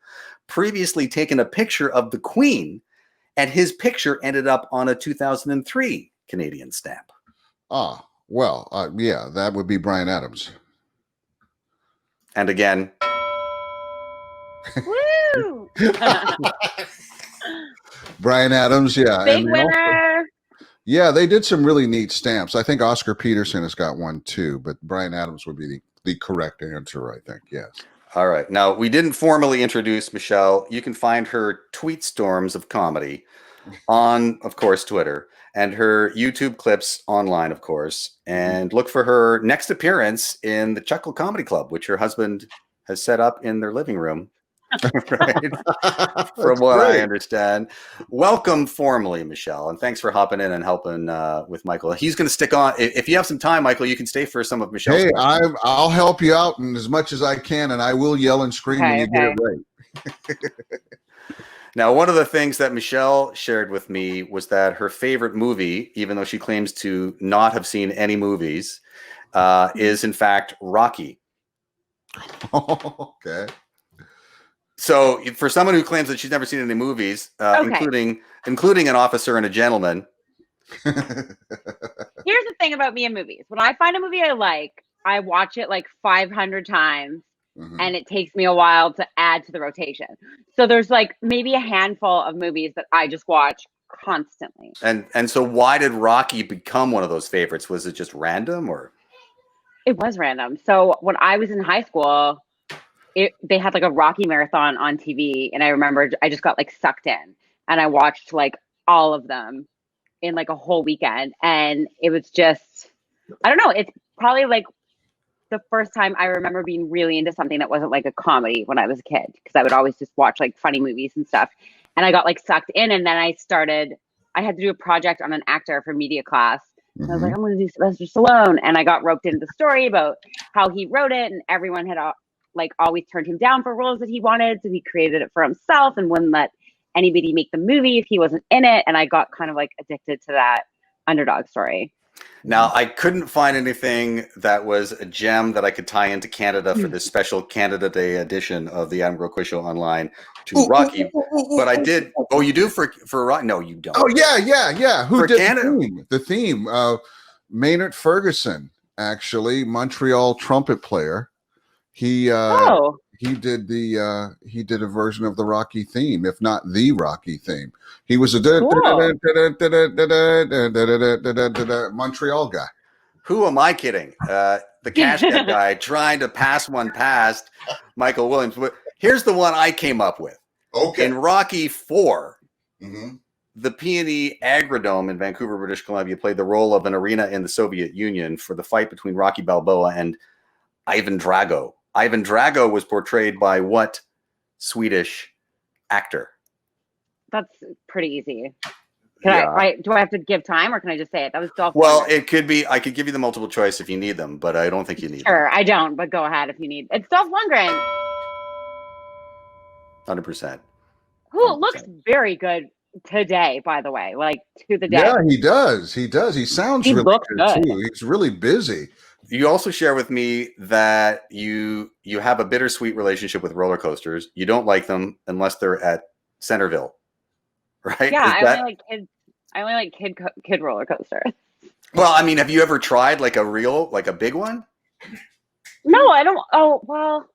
[SPEAKER 1] previously taken a picture of the Queen, and his picture ended up on a 2003 Canadian stamp.
[SPEAKER 6] Yeah, that would be Bryan Adams.
[SPEAKER 1] And again,
[SPEAKER 7] woo!
[SPEAKER 6] Bryan Adams, yeah.
[SPEAKER 7] Big winner.
[SPEAKER 6] Yeah, they did some really neat stamps. I think Oscar Peterson has got one too, but Bryan Adams would be the correct answer, I think. Yes.
[SPEAKER 1] All right. Now, we didn't formally introduce Michelle. You can find her tweet storms of comedy on, of course, Twitter, and her YouTube clips online, of course. And look for her next appearance in the Chuckle Comedy Club, which her husband has set up in their living room. Right? From what I understand. Welcome formally, Michelle, and thanks for hopping in and helping with Michael. He's going to stick on. If you have some time, Michael, you can stay for some of Michelle's questions.
[SPEAKER 6] I'll help you out as much as I can, and I will yell and scream when you get it right.
[SPEAKER 1] Now, one of the things that Michelle shared with me was that her favorite movie, even though she claims to not have seen any movies, is in fact Rocky.
[SPEAKER 6] Okay.
[SPEAKER 1] So, for someone who claims that she's never seen any movies, including An Officer and a Gentleman.
[SPEAKER 7] Here's the thing about me and movies. When I find a movie I like, I watch it like 500 times. Mm-hmm. And it takes me a while to add to the rotation. So there's like maybe a handful of movies that I just watch constantly.
[SPEAKER 1] And so why did Rocky become one of those favorites? Was it just random or?
[SPEAKER 7] It was random. So when I was in high school, they had like a Rocky marathon on TV. And I remember I just got like sucked in and I watched like all of them in like a whole weekend. And it was just, I don't know. It's probably like the first time I remember being really into something that wasn't like a comedy when I was a kid, because I would always just watch like funny movies and stuff. And I got like sucked in. And then I had to do a project on an actor for media class. And I was like, I'm going to do Sylvester Stallone. And I got roped into the story about how he wrote it. And everyone had like always turned him down for roles that he wanted. So he created it for himself and wouldn't let anybody make the movie if he wasn't in it. And I got kind of like addicted to that underdog story.
[SPEAKER 1] Now, I couldn't find anything that was a gem that I could tie into Canada for this special Canada Day edition of the Adam Growe Quiz Show online to Rocky. But I did. Oh, you do for Rocky? No, you don't.
[SPEAKER 6] Oh, yeah. Who
[SPEAKER 1] for
[SPEAKER 6] did
[SPEAKER 1] Canada?
[SPEAKER 6] The theme? Maynard Ferguson. actually, Montreal trumpet player. He
[SPEAKER 7] Oh,
[SPEAKER 6] he did a version of the Rocky theme, if not the Rocky theme. He was a Montreal guy.
[SPEAKER 1] Who am I kidding? The cash cab guy trying to pass one past Michael Williams. But here's the one I came up with.
[SPEAKER 6] Okay.
[SPEAKER 1] In Rocky 4,
[SPEAKER 6] Mm-hmm.
[SPEAKER 1] the Peony Agrodome in Vancouver, British Columbia, played the role of an arena in the Soviet Union for the fight between Rocky Balboa and Ivan Drago. Ivan Drago was portrayed by what Swedish actor?
[SPEAKER 7] that's pretty easy.
[SPEAKER 1] Yeah.
[SPEAKER 7] Do I have to give time, or can I just say it? That was Dolph
[SPEAKER 1] Well,
[SPEAKER 7] Lundgren.
[SPEAKER 1] it could be. I could give you the multiple choice if you need them, but I don't think you need
[SPEAKER 7] Sure, I don't, but go ahead if you need. It's Dolph Lundgren,
[SPEAKER 1] them. 100%.
[SPEAKER 7] who looks very good today, by the way, like to the day.
[SPEAKER 6] Yeah, he does. He does. He sounds
[SPEAKER 7] He
[SPEAKER 6] really
[SPEAKER 7] looks
[SPEAKER 6] good
[SPEAKER 7] good.
[SPEAKER 6] too. He's really busy.
[SPEAKER 1] You also share with me that you have a bittersweet relationship with roller coasters. You don't like them unless they're at Centerville, right?
[SPEAKER 7] Yeah,
[SPEAKER 1] Is that-
[SPEAKER 7] I only like kid roller coasters.
[SPEAKER 1] Well, I mean, have you ever tried like a big one?
[SPEAKER 7] No, I don't. Oh, well,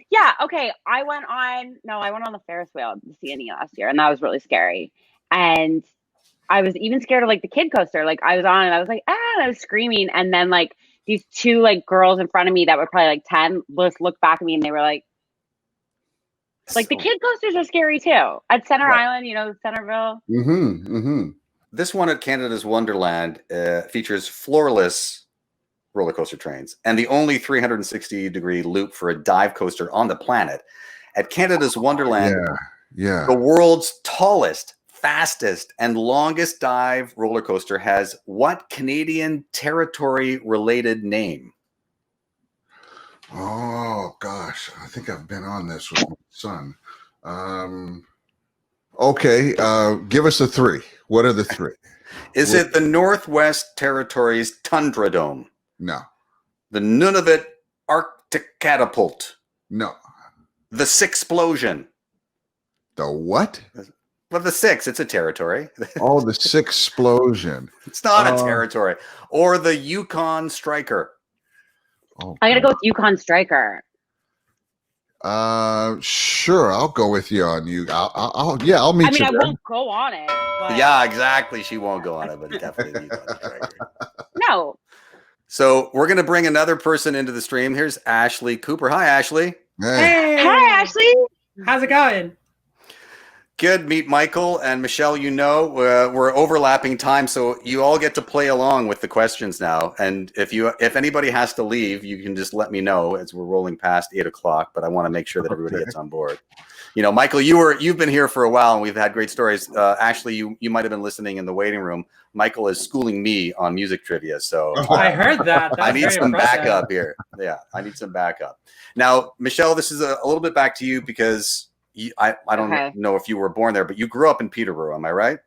[SPEAKER 7] yeah. Okay. I went on the Ferris wheel at the CNE last year, and that was really scary. And I was even scared of like the kid coaster. Like I was on and I was like, and I was screaming. And then like these two like girls in front of me that were probably like 10 just looked back at me and they were like the kid coasters are scary too. At Center
[SPEAKER 1] Right.
[SPEAKER 7] Island, Centerville.
[SPEAKER 6] Mm-hmm. Mm-hmm.
[SPEAKER 1] This one at Canada's Wonderland features floorless roller coaster trains and the only 360-degree loop for a dive coaster on the planet. At Canada's Wonderland,
[SPEAKER 6] Yeah.
[SPEAKER 1] the world's tallest, fastest, and longest dive roller coaster has what Canadian territory-related name?
[SPEAKER 6] Oh gosh, I think I've been on this with my son. Okay, give us the three. What are the three?
[SPEAKER 1] Is it the Northwest Territories Tundra Dome?
[SPEAKER 6] No.
[SPEAKER 1] The Nunavut Arctic Catapult?
[SPEAKER 6] No.
[SPEAKER 1] The Sixplosion?
[SPEAKER 6] The what?
[SPEAKER 1] Well, the Six, it's a territory.
[SPEAKER 6] Oh, the Sixplosion.
[SPEAKER 1] It's not a territory. Or the Yukon Striker.
[SPEAKER 6] Oh,
[SPEAKER 7] I gotta go with Yukon Striker.
[SPEAKER 6] Sure, I'll go with you on you. I'll meet you
[SPEAKER 7] I
[SPEAKER 6] there.
[SPEAKER 7] won't go on it. But
[SPEAKER 1] Yeah, exactly. She won't go on it, but definitely the Yukon Striker.
[SPEAKER 7] no.
[SPEAKER 1] So we're going to bring another person into the stream. Here's Ashley Cooper. Hi, Ashley.
[SPEAKER 6] Hey.
[SPEAKER 7] Hi, Ashley.
[SPEAKER 2] How's it going?
[SPEAKER 1] Good. Meet Michael and Michelle. We're overlapping time, so you all get to play along with the questions now. And if anybody has to leave, you can just let me know as we're rolling past 8 o'clock. But I want to make sure that everybody gets on board. Michael, you've been here for a while, and we've had great stories. Ashley, you might have been listening in the waiting room. Michael is schooling me on music trivia, so
[SPEAKER 2] I heard that.
[SPEAKER 1] I need some backup here. Yeah, I need some backup. Now, Michelle, this is a little bit back to you because I don't know if you were born there, but you grew up in Peterborough. Am I right?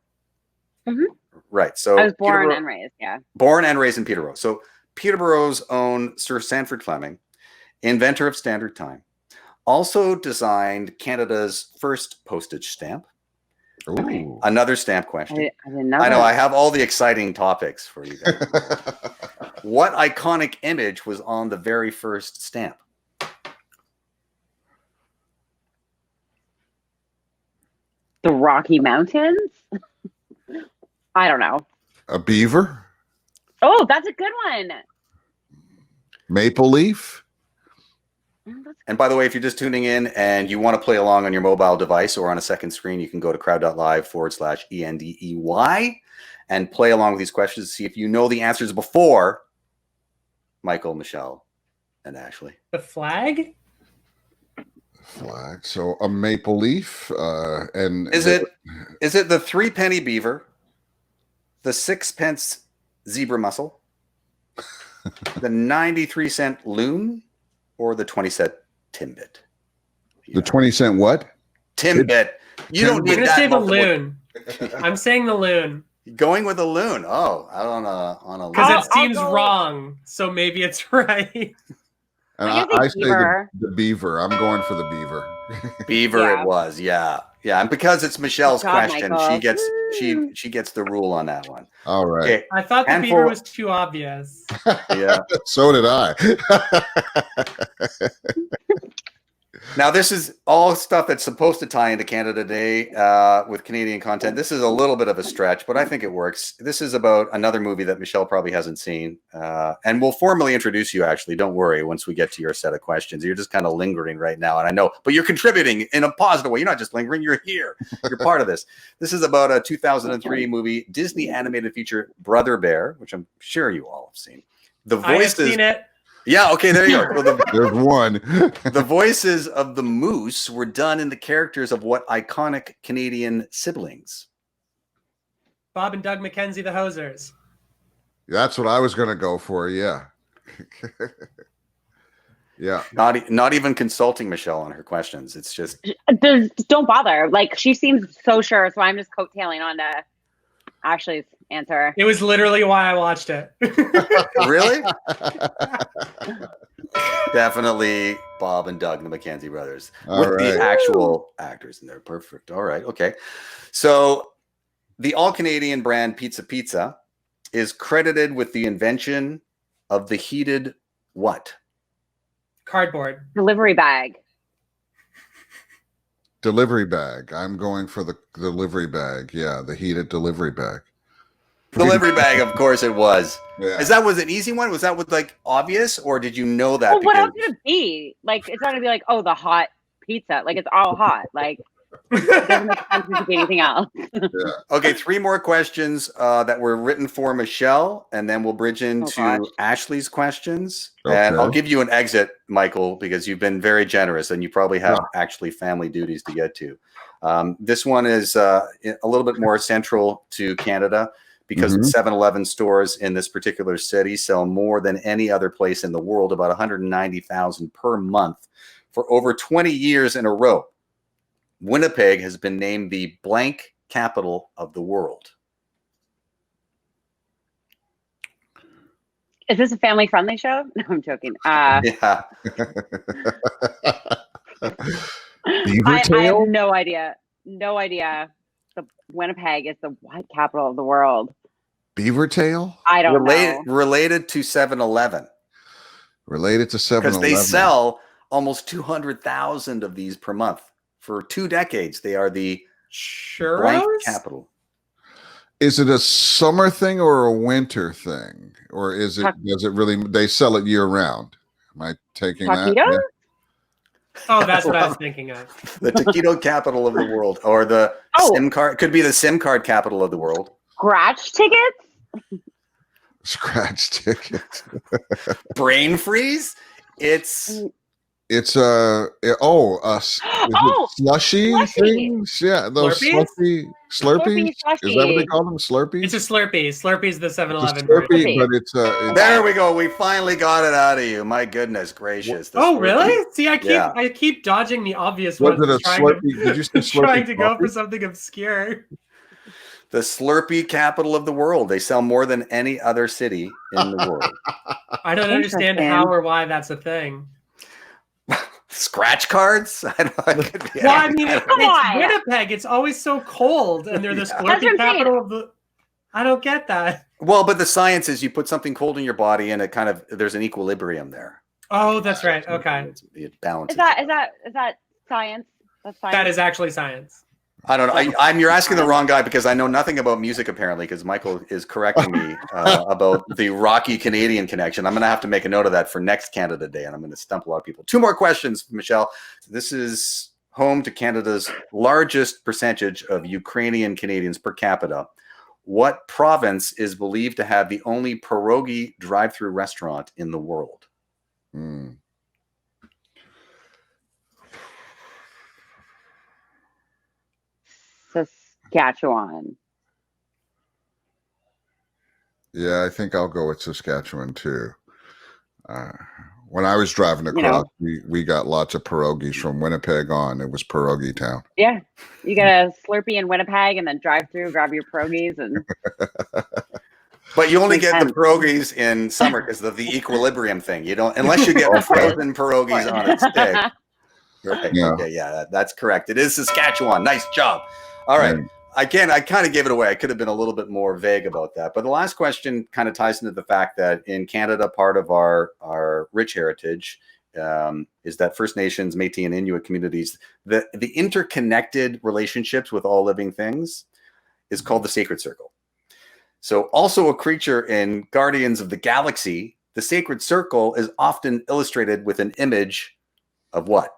[SPEAKER 7] Mm-hmm.
[SPEAKER 1] Right. So
[SPEAKER 7] I was born and raised. Yeah.
[SPEAKER 1] Born and raised in Peterborough. So Peterborough's own Sir Sanford Fleming, inventor of Standard Time, also designed Canada's first postage stamp.
[SPEAKER 6] Ooh.
[SPEAKER 1] Another stamp question.
[SPEAKER 7] I didn't know.
[SPEAKER 1] I know.
[SPEAKER 7] that.
[SPEAKER 1] I have all the exciting topics for you guys. What iconic image was on the very first stamp?
[SPEAKER 7] The Rocky Mountains? I don't know.
[SPEAKER 6] A beaver?
[SPEAKER 7] Oh, that's a good one.
[SPEAKER 6] Maple leaf?
[SPEAKER 1] And by the way, if you're just tuning in and you want to play along on your mobile device or on a second screen, you can go to crowd.live/ENDEY and play along with these questions to see if you know the answers before Michael, Michelle, and Ashley.
[SPEAKER 2] The flag?
[SPEAKER 6] Flag. So a maple leaf. And
[SPEAKER 1] Is it the 3-penny beaver, the 6-pence zebra mussel, the 93-cent loon, or the 20-cent timbit?
[SPEAKER 6] the 20-cent what?
[SPEAKER 1] Timbit. You don't
[SPEAKER 2] I'm
[SPEAKER 1] need
[SPEAKER 2] gonna
[SPEAKER 1] that.
[SPEAKER 2] say the
[SPEAKER 1] multiple-
[SPEAKER 2] loon. I'm saying the loon
[SPEAKER 1] Going with a loon. Oh, on a
[SPEAKER 2] because
[SPEAKER 1] loon.
[SPEAKER 2] it seems
[SPEAKER 7] go-
[SPEAKER 2] wrong. So maybe it's right.
[SPEAKER 6] And
[SPEAKER 7] I
[SPEAKER 6] I
[SPEAKER 7] say
[SPEAKER 6] say
[SPEAKER 7] beaver.
[SPEAKER 6] the beaver. I'm going for the beaver.
[SPEAKER 1] Beaver
[SPEAKER 7] Yeah.
[SPEAKER 1] it was, yeah. And because it's Michelle's
[SPEAKER 7] God,
[SPEAKER 1] question,
[SPEAKER 7] Michael.
[SPEAKER 1] she gets the rule on that one.
[SPEAKER 6] All right.
[SPEAKER 1] Okay.
[SPEAKER 8] I thought the
[SPEAKER 1] Handful-
[SPEAKER 8] beaver was too obvious.
[SPEAKER 1] Yeah.
[SPEAKER 6] So did I.
[SPEAKER 1] Now, this is all stuff that's supposed to tie into Canada Day with Canadian content. This is a little bit of a stretch, but I think it works. This is about another movie that Michelle probably hasn't seen. And we'll formally introduce you, actually. Don't worry, once we get to your set of questions. You're just kind of lingering right now, and I know. But you're contributing in a positive way. You're not just lingering. You're here. You're part of this. This is about a 2003 movie, Disney animated feature, Brother Bear, which I'm sure you all have seen. The
[SPEAKER 8] I have
[SPEAKER 1] voices...
[SPEAKER 8] seen it.
[SPEAKER 1] Yeah, okay, there you go. Well,
[SPEAKER 6] There's one.
[SPEAKER 1] the voices of the moose were done in the characters of what iconic Canadian siblings?
[SPEAKER 8] Bob and Doug McKenzie, the Hosers.
[SPEAKER 6] That's what I was going to go for. Yeah. Yeah.
[SPEAKER 1] Not even consulting Michelle on her questions. It's just
[SPEAKER 7] Don't bother. Like, she seems so sure, so I'm just coattailing on to Ashley's answer.
[SPEAKER 8] It was literally why I watched it.
[SPEAKER 1] really. Definitely Bob and Doug, the McKenzie brothers,
[SPEAKER 6] All
[SPEAKER 1] with
[SPEAKER 6] right.
[SPEAKER 1] the actual actors in there. Perfect. All right. Okay. So the all-Canadian brand Pizza is credited with the invention of the heated what?
[SPEAKER 8] Cardboard.
[SPEAKER 7] Delivery bag.
[SPEAKER 6] Delivery bag. I'm going for the delivery bag. Yeah, the heated delivery bag.
[SPEAKER 1] Delivery bag, of course it was.
[SPEAKER 6] Yeah.
[SPEAKER 1] Was an easy one? Was that with like obvious, or did you know that?
[SPEAKER 7] Well, what else would it be? Like, it's not gonna be like, oh, the hot pizza. Like, it's all hot. Like, it doesn't make sense to be anything else.
[SPEAKER 1] Okay, 3 more questions that were written for Michelle, and then we'll bridge into
[SPEAKER 7] gosh.
[SPEAKER 1] Ashley's questions.
[SPEAKER 6] Okay.
[SPEAKER 1] And I'll give you an exit, Michael, because you've been very generous, and you probably have actually family duties to get to. This one is a little bit more central to Canada, because the 7-Eleven stores in this particular city sell more than any other place in the world, about 190,000 per month for over 20 years in a row. Winnipeg has been named the blank capital of the world.
[SPEAKER 7] Is this a family-friendly show? No, I'm joking.
[SPEAKER 1] Yeah.
[SPEAKER 7] I have no idea. No idea. The Winnipeg is the what capital of the world?
[SPEAKER 6] Beaver tail?
[SPEAKER 7] I don't know.
[SPEAKER 1] Related to 7-Eleven.
[SPEAKER 6] Related to 7-Eleven.
[SPEAKER 1] Because they sell almost 200,000 of these per month. For 2 decades, they are the blank
[SPEAKER 8] Churros?
[SPEAKER 1] capital.
[SPEAKER 6] Is it a summer thing or a winter thing? Or is it, does it really, they sell it year round? Am I taking that?
[SPEAKER 7] Taquito?
[SPEAKER 6] Yeah.
[SPEAKER 8] Oh, that's what I was thinking of.
[SPEAKER 1] The taquito capital of the world. Or the SIM card. Could be the SIM card capital of the world.
[SPEAKER 7] Scratch tickets?
[SPEAKER 6] Scratch tickets.
[SPEAKER 1] Brain freeze? It's
[SPEAKER 6] slushy things? Yeah, those
[SPEAKER 8] Slurpees?
[SPEAKER 6] Slurpees? Is that what they
[SPEAKER 7] Slushy.
[SPEAKER 6] call them? Slurpees?
[SPEAKER 8] It's a Slurpee. Slurpee's the
[SPEAKER 6] It's a
[SPEAKER 8] 7-Eleven.
[SPEAKER 6] Slurpee,
[SPEAKER 7] brand.
[SPEAKER 6] but it's
[SPEAKER 1] there we go. We finally got it out of you. My goodness gracious. The
[SPEAKER 8] Oh,
[SPEAKER 1] Slurpee.
[SPEAKER 8] really? See,
[SPEAKER 1] Yeah.
[SPEAKER 8] I keep dodging the obvious
[SPEAKER 6] was
[SPEAKER 8] ones.
[SPEAKER 6] it a Slurpee? Did you say Slurpee?
[SPEAKER 8] Trying to go
[SPEAKER 6] coffee?
[SPEAKER 8] for something obscure.
[SPEAKER 1] The Slurpee capital of the world. They sell more than any other city in the world.
[SPEAKER 8] I don't understand
[SPEAKER 7] Interesting.
[SPEAKER 8] how or why that's a thing.
[SPEAKER 1] Scratch cards? I don't know. It could be
[SPEAKER 8] Well, I
[SPEAKER 1] anything.
[SPEAKER 8] mean,
[SPEAKER 7] Come on.
[SPEAKER 8] it's Winnipeg. It's always so cold, and they're the
[SPEAKER 7] That's what
[SPEAKER 8] Slurpee
[SPEAKER 7] I'm saying.
[SPEAKER 8] capital of the. I don't get that.
[SPEAKER 1] Well, but the science is you put something cold in your body, and it kind of there's an equilibrium there.
[SPEAKER 8] Oh, that's right. Okay,
[SPEAKER 1] It balances.
[SPEAKER 7] Is that science? That's science.
[SPEAKER 8] that is actually science.
[SPEAKER 1] I don't know. You're asking the wrong guy because I know nothing about music apparently. Because Michael is correcting me about the Rocky Canadian connection. I'm going to have to make a note of that for next Canada Day, and I'm going to stump a lot of people. 2 more questions, Michelle. This is home to Canada's largest percentage of Ukrainian Canadians per capita. What province is believed to have the only pierogi drive-through restaurant in the world?
[SPEAKER 7] Saskatchewan.
[SPEAKER 6] Yeah, I think I'll go with Saskatchewan too. When I was driving across, we got lots of pierogies from Winnipeg on. It was pierogi town.
[SPEAKER 7] Yeah. You get a Slurpee in Winnipeg and then drive through, grab your pierogies and
[SPEAKER 1] But you only get the
[SPEAKER 7] Makes sense.
[SPEAKER 1] pierogies in summer because of the equilibrium thing. You don't unless you get frozen pierogies on a stick. Right.
[SPEAKER 6] Yeah.
[SPEAKER 1] Okay. Yeah, that's correct. It is Saskatchewan. Nice job. All right.
[SPEAKER 6] Right.
[SPEAKER 1] I kind of gave it away. I could have been a little bit more vague about that. But the last question kind of ties into the fact that in Canada, part of our rich heritage is that First Nations, Métis, and Inuit communities, the interconnected relationships with all living things is called the sacred circle. So also a creature in Guardians of the Galaxy, the sacred circle is often illustrated with an image of what?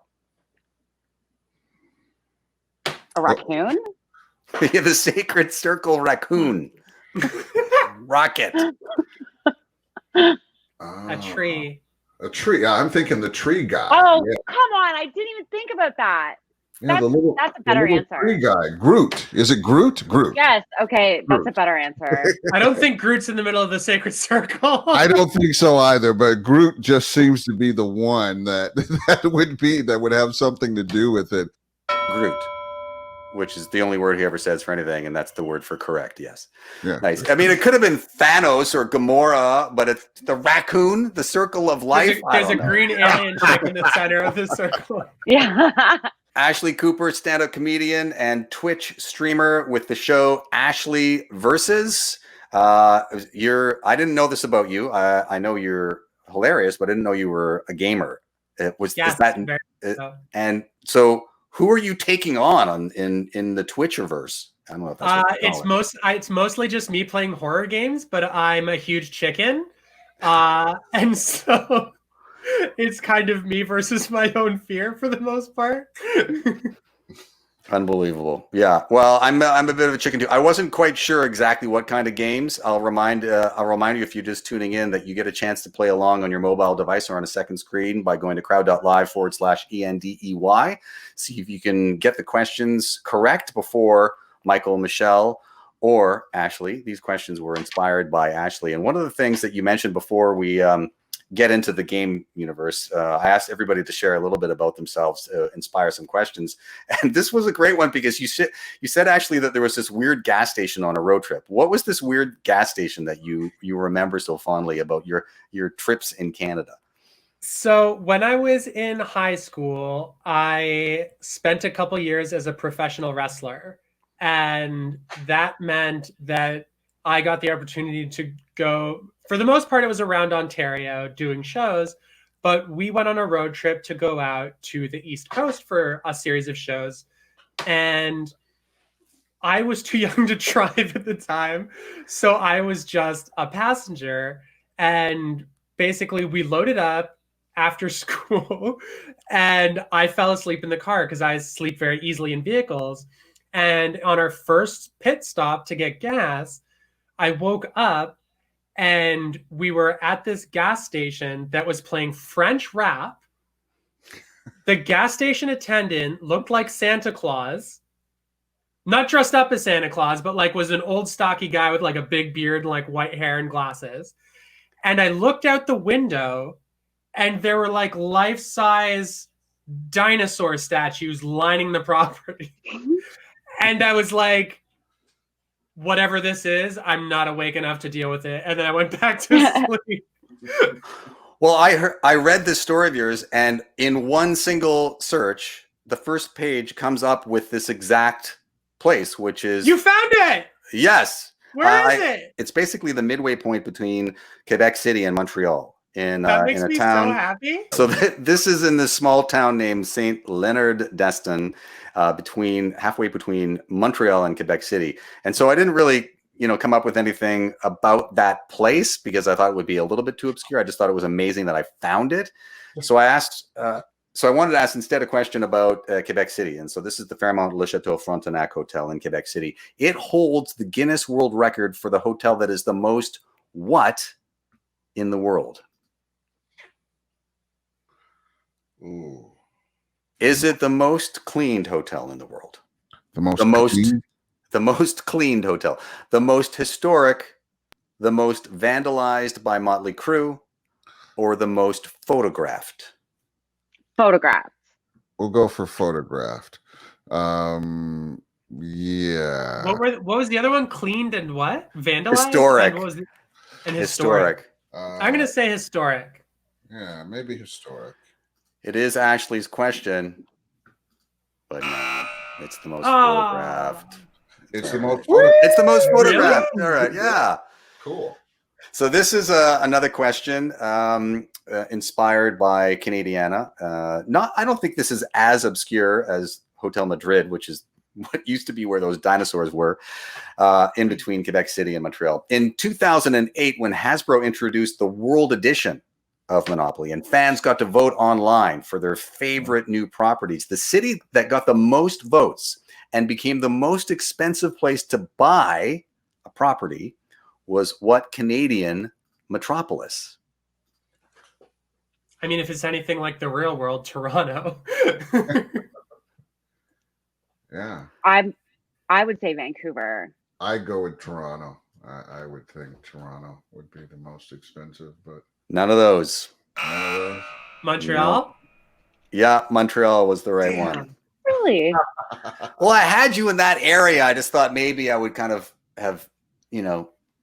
[SPEAKER 7] A raccoon?
[SPEAKER 1] Yeah, the sacred circle raccoon. Rocket.
[SPEAKER 8] A tree.
[SPEAKER 6] A tree. Yeah, I'm thinking the tree guy.
[SPEAKER 7] Oh,
[SPEAKER 6] Yeah.
[SPEAKER 7] come on. I didn't even think about that.
[SPEAKER 6] Yeah,
[SPEAKER 7] That's a better answer.
[SPEAKER 6] Tree guy. Groot. Is it Groot? Groot.
[SPEAKER 7] Yes. Okay. That's
[SPEAKER 6] Groot.
[SPEAKER 7] a better answer.
[SPEAKER 8] I don't think Groot's in the middle of the sacred circle.
[SPEAKER 6] I don't think so either, but Groot just seems to be the one that would have something to do with it.
[SPEAKER 1] Groot, which is the only word he ever says for anything, and that's the word for correct. Yes.
[SPEAKER 6] Yeah.
[SPEAKER 1] Nice. I mean, it could have been Thanos or Gamora, but it's the raccoon, the circle of life.
[SPEAKER 8] There's a green alien chick in the center of the circle.
[SPEAKER 7] Yeah.
[SPEAKER 1] Ashley Cooper, stand-up comedian and Twitch streamer with the show Ashley Versus. I didn't know this about you. I know you're hilarious, but I didn't know you were a gamer. And so who are you taking on in the Twitcherverse? I don't know if that's what you call it.
[SPEAKER 8] It's mostly just me playing horror games, but I'm a huge chicken. And so it's kind of me versus my own fear for the most part.
[SPEAKER 1] Unbelievable. Yeah. Well, I'm a bit of a chicken too. I wasn't quite sure exactly what kind of games. I'll remind you if you're just tuning in that you get a chance to play along on your mobile device or on a second screen by going to crowd.live/ENDEY. See if you can get the questions correct before Michael, Michelle, or Ashley. These questions were inspired by Ashley. And one of the things that you mentioned before we get into the game universe, I asked everybody to share a little bit about themselves to inspire some questions. And this was a great one because you said Ashley that there was this weird gas station on a road trip. What was this weird gas station that you remember so fondly about your trips in Canada?
[SPEAKER 8] So when I was in high school, I spent a couple years as a professional wrestler. And that meant that I got the opportunity to go, for the most part, it was around Ontario doing shows, but we went on a road trip to go out to the East Coast for a series of shows. And I was too young to drive at the time. So I was just a passenger. And basically we loaded up after school and I fell asleep in the car because I sleep very easily in vehicles. And on our first pit stop to get gas, I woke up and we were at this gas station that was playing French rap. The gas station attendant looked like Santa Claus, not dressed up as Santa Claus, but like was an old stocky guy with like a big beard and like white hair and glasses. And I looked out the window and there were like life-size dinosaur statues lining the property. And I was like, whatever this is, I'm not awake enough to deal with it. And then I went back to sleep.
[SPEAKER 1] Well, I read this story of yours, and in one single search, the first page comes up with this exact place, which is...
[SPEAKER 8] You found it!
[SPEAKER 1] Yes.
[SPEAKER 8] Where is it?
[SPEAKER 1] It's basically the midway point between Quebec City and Montreal.
[SPEAKER 8] That makes me
[SPEAKER 1] town.
[SPEAKER 8] so happy.
[SPEAKER 1] So this is in this small town named Saint Leonard d'Aston, halfway between Montreal and Quebec City. And so I didn't really, come up with anything about that place because I thought it would be a little bit too obscure. I just thought it was amazing that I found it. So I asked. So I wanted to ask instead a question about Quebec City. And so this is the Fairmont Le Chateau Frontenac Hotel in Quebec City. It holds the Guinness World Record for the hotel that is the most what in the world?
[SPEAKER 6] Ooh.
[SPEAKER 1] Is it the most cleaned hotel in the world?
[SPEAKER 6] The most
[SPEAKER 1] cleaned hotel, the most historic, the most vandalized by Motley Crue, or the most photographed?
[SPEAKER 7] Photographed.
[SPEAKER 6] We'll go for photographed. Yeah.
[SPEAKER 8] What was the other one? Cleaned and what? Vandalized?
[SPEAKER 1] Historic.
[SPEAKER 8] And what was and
[SPEAKER 1] historic.
[SPEAKER 8] I'm going to say historic.
[SPEAKER 6] Yeah, maybe historic.
[SPEAKER 1] It is Ashley's question. but no, it's the most
[SPEAKER 8] Ah.
[SPEAKER 1] photographed.
[SPEAKER 6] It's the most.
[SPEAKER 1] It's the most
[SPEAKER 8] Really?
[SPEAKER 1] photographed. All right, yeah.
[SPEAKER 6] Cool.
[SPEAKER 1] So this is another question inspired by Canadiana. I don't think this is as obscure as Hotel Madrid, which is what used to be where those dinosaurs were, in between Quebec City and Montreal. In 2008, when Hasbro introduced the World Edition of Monopoly, and fans got to vote online for their favorite new properties, the city that got the most votes and became the most expensive place to buy a property was what Canadian metropolis?
[SPEAKER 8] I mean, if it's anything like the real world, Toronto.
[SPEAKER 6] Yeah.
[SPEAKER 7] I would say Vancouver.
[SPEAKER 6] I go with Toronto. I would think Toronto would be the most expensive, but
[SPEAKER 1] None of those.
[SPEAKER 6] none of those.
[SPEAKER 8] Montreal?
[SPEAKER 1] Yeah, Montreal was the right one.
[SPEAKER 7] Really?
[SPEAKER 1] Well, I had you in that area. I just thought maybe I would kind of have,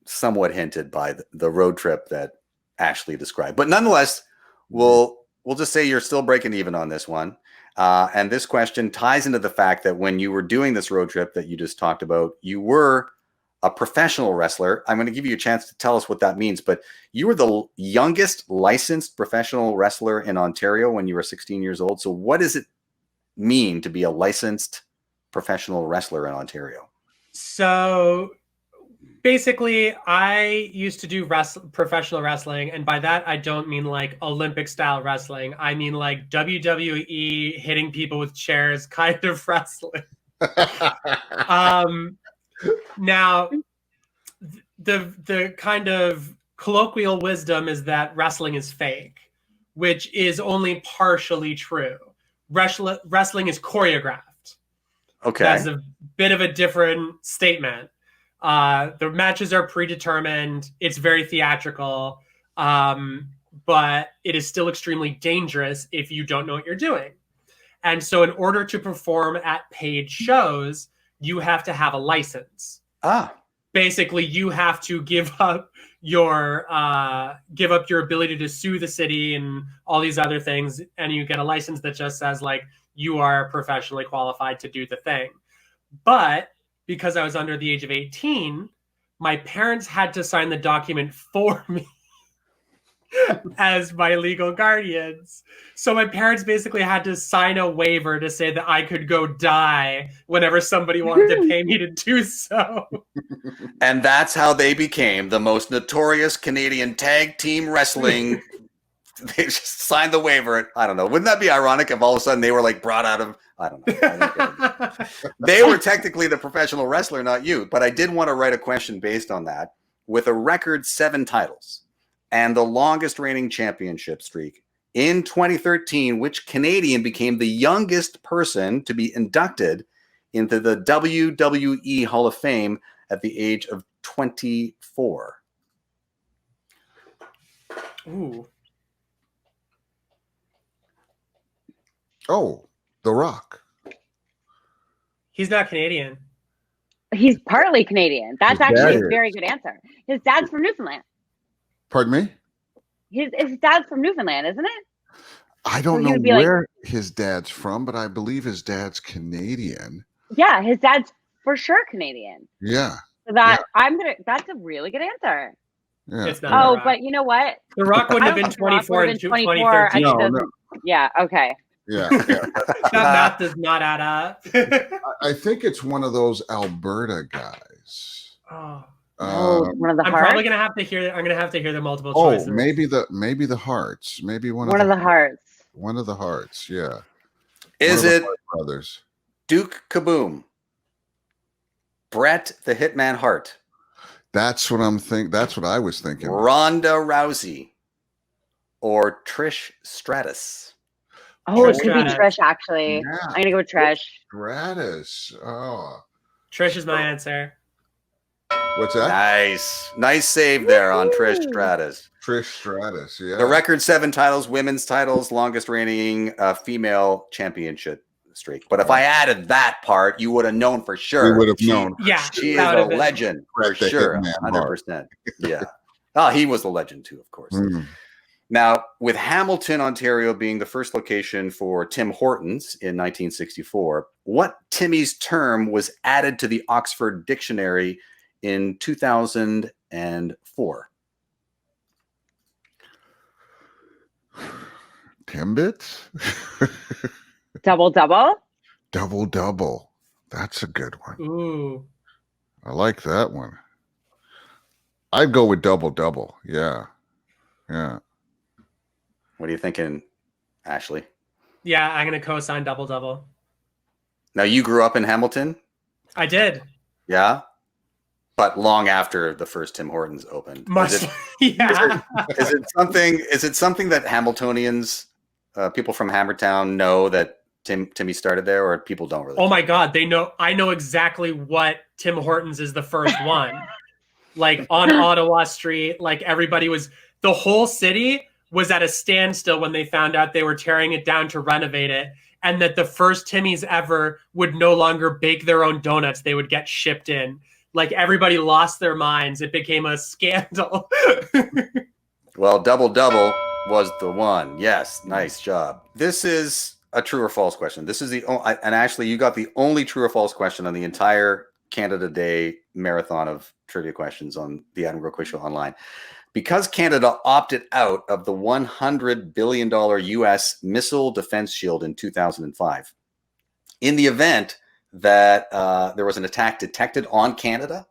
[SPEAKER 1] somewhat hinted by the road trip that Ashley described. But nonetheless, we'll just say you're still breaking even on this one. And this question ties into the fact that when you were doing this road trip that you just talked about, you were a professional wrestler. I'm going to give you a chance to tell us what that means, but you were the youngest licensed professional wrestler in Ontario when you were 16 years old. So what does it mean to be a licensed professional wrestler in Ontario?
[SPEAKER 8] So basically, I used to do professional wrestling, and by that I don't mean like Olympic style wrestling. I mean like WWE hitting people with chairs kind of wrestling. Now, the kind of colloquial wisdom is that wrestling is fake, which is only partially true. Wrestling is choreographed.
[SPEAKER 1] Okay.
[SPEAKER 8] That's a bit of a different statement. The matches are predetermined. It's very theatrical, but it is still extremely dangerous if you don't know what you're doing. And so in order to perform at paid shows, you have to have a license. Basically, you have to give up your ability to sue the city and all these other things, and you get a license that just says like you are professionally qualified to do the thing. But because I was under the age of 18, my parents had to sign the document for me as my legal guardians. So my parents basically had to sign a waiver to say that I could go die whenever somebody wanted to pay me to do so.
[SPEAKER 1] And that's how they became the most notorious Canadian tag team wrestling. They just signed the waiver. I don't know. Wouldn't that be ironic if all of a sudden they were like brought out of, I don't know. They were technically the professional wrestler, not you. But I did want to write a question based on that. With a record 7 titles and the longest reigning championship streak, in 2013, which Canadian became the youngest person to be inducted into the WWE Hall of Fame at the age of 24?
[SPEAKER 8] Ooh.
[SPEAKER 6] Oh, The Rock.
[SPEAKER 8] He's not Canadian.
[SPEAKER 7] He's partly Canadian. That's
[SPEAKER 6] His
[SPEAKER 7] actually
[SPEAKER 6] dad
[SPEAKER 7] a very good answer. His dad's from Newfoundland.
[SPEAKER 6] Pardon me?
[SPEAKER 7] His dad's from Newfoundland, isn't it?
[SPEAKER 6] I don't
[SPEAKER 7] So he
[SPEAKER 6] know
[SPEAKER 7] would be
[SPEAKER 6] where his dad's from, but I believe his dad's Canadian.
[SPEAKER 7] Yeah, his dad's for sure Canadian.
[SPEAKER 6] Yeah.
[SPEAKER 7] So that's a really good answer.
[SPEAKER 6] Yeah.
[SPEAKER 8] It's not The
[SPEAKER 7] Oh,
[SPEAKER 8] Rock.
[SPEAKER 7] but you know what?
[SPEAKER 8] The Rock wouldn't
[SPEAKER 7] I
[SPEAKER 8] have
[SPEAKER 7] don't
[SPEAKER 8] been
[SPEAKER 7] think The Rock
[SPEAKER 8] 24
[SPEAKER 7] would
[SPEAKER 8] in
[SPEAKER 7] have been 24.
[SPEAKER 8] 2013.
[SPEAKER 6] No,
[SPEAKER 7] doesn't. Yeah. Okay.
[SPEAKER 6] Yeah.
[SPEAKER 8] That math does not add up.
[SPEAKER 6] I think it's one of those Alberta guys.
[SPEAKER 8] Oh.
[SPEAKER 7] One of the
[SPEAKER 8] I'm
[SPEAKER 7] Hearts.
[SPEAKER 8] probably gonna have to hear. I'm gonna have to hear the multiple
[SPEAKER 6] Oh,
[SPEAKER 8] choices.
[SPEAKER 6] maybe the Hearts. Maybe one
[SPEAKER 7] of the Hearts.
[SPEAKER 6] One of the Hearts. Yeah.
[SPEAKER 1] Is
[SPEAKER 6] One of the
[SPEAKER 1] it
[SPEAKER 6] Hart brothers?
[SPEAKER 1] Duke Kaboom, Bret the Hitman Hart,
[SPEAKER 6] That's what I'm thinking. That's what I was thinking.
[SPEAKER 1] Ronda Rousey, or Trish Stratus?
[SPEAKER 7] Oh, it
[SPEAKER 8] Trish
[SPEAKER 7] could be
[SPEAKER 8] Stratus.
[SPEAKER 7] Trish. Actually,
[SPEAKER 6] Yeah.
[SPEAKER 7] I'm gonna go with Trish.
[SPEAKER 6] Stratus. Oh,
[SPEAKER 8] Trish is my answer.
[SPEAKER 6] what's that?
[SPEAKER 1] Nice save there on Trish
[SPEAKER 7] Woo!
[SPEAKER 1] Stratus.
[SPEAKER 6] Trish Stratus. Yeah.
[SPEAKER 1] The record 7 titles, women's titles, longest reigning female championship streak. But if I added that part, you would have known for sure.
[SPEAKER 6] We would have known.
[SPEAKER 8] Yeah,
[SPEAKER 1] She is
[SPEAKER 8] that would
[SPEAKER 1] a
[SPEAKER 8] have been-
[SPEAKER 1] legend for
[SPEAKER 6] Bret the
[SPEAKER 1] sure.
[SPEAKER 6] Hitman
[SPEAKER 1] 100%. Yeah. Oh, he was the legend too, of course.
[SPEAKER 6] Mm.
[SPEAKER 1] Now, with Hamilton, Ontario being the first location for Tim Hortons in 1964, what Timmy's term was added to the Oxford Dictionary in 2004?
[SPEAKER 6] Timbits?
[SPEAKER 7] Double double.
[SPEAKER 6] Double double. That's a good one.
[SPEAKER 8] Ooh.
[SPEAKER 6] I like that one. I'd go with double double. Yeah. Yeah.
[SPEAKER 1] What are you thinking, Ashley?
[SPEAKER 8] Yeah, I'm going to co-sign double double.
[SPEAKER 1] Now, you grew up in Hamilton?
[SPEAKER 8] I did.
[SPEAKER 1] Yeah? But long after the first Tim Hortons opened.
[SPEAKER 8] Much. Yeah.
[SPEAKER 1] Is it something that Hamiltonians, people from Hammertown, know that Timmy started there, or people don't really?
[SPEAKER 8] Oh my God, they know. I know exactly what Tim Hortons is the first one. Like on Ottawa Street, like everybody was, the whole city was at a standstill when they found out they were tearing it down to renovate it, and that the first Timmy's ever would no longer bake their own donuts. They would get shipped in. Like everybody lost their minds. It became a scandal.
[SPEAKER 1] Well, double double was the one. Yes, nice job. This is a true or false question. This is the and Ashley, you got the only true or false question on the entire Canada Day marathon of trivia questions on the Adam Growe Quiz Show online. Because Canada opted out of the $100 billion U.S. missile defense shield in 2005, in the event that there was an attack detected on Canada,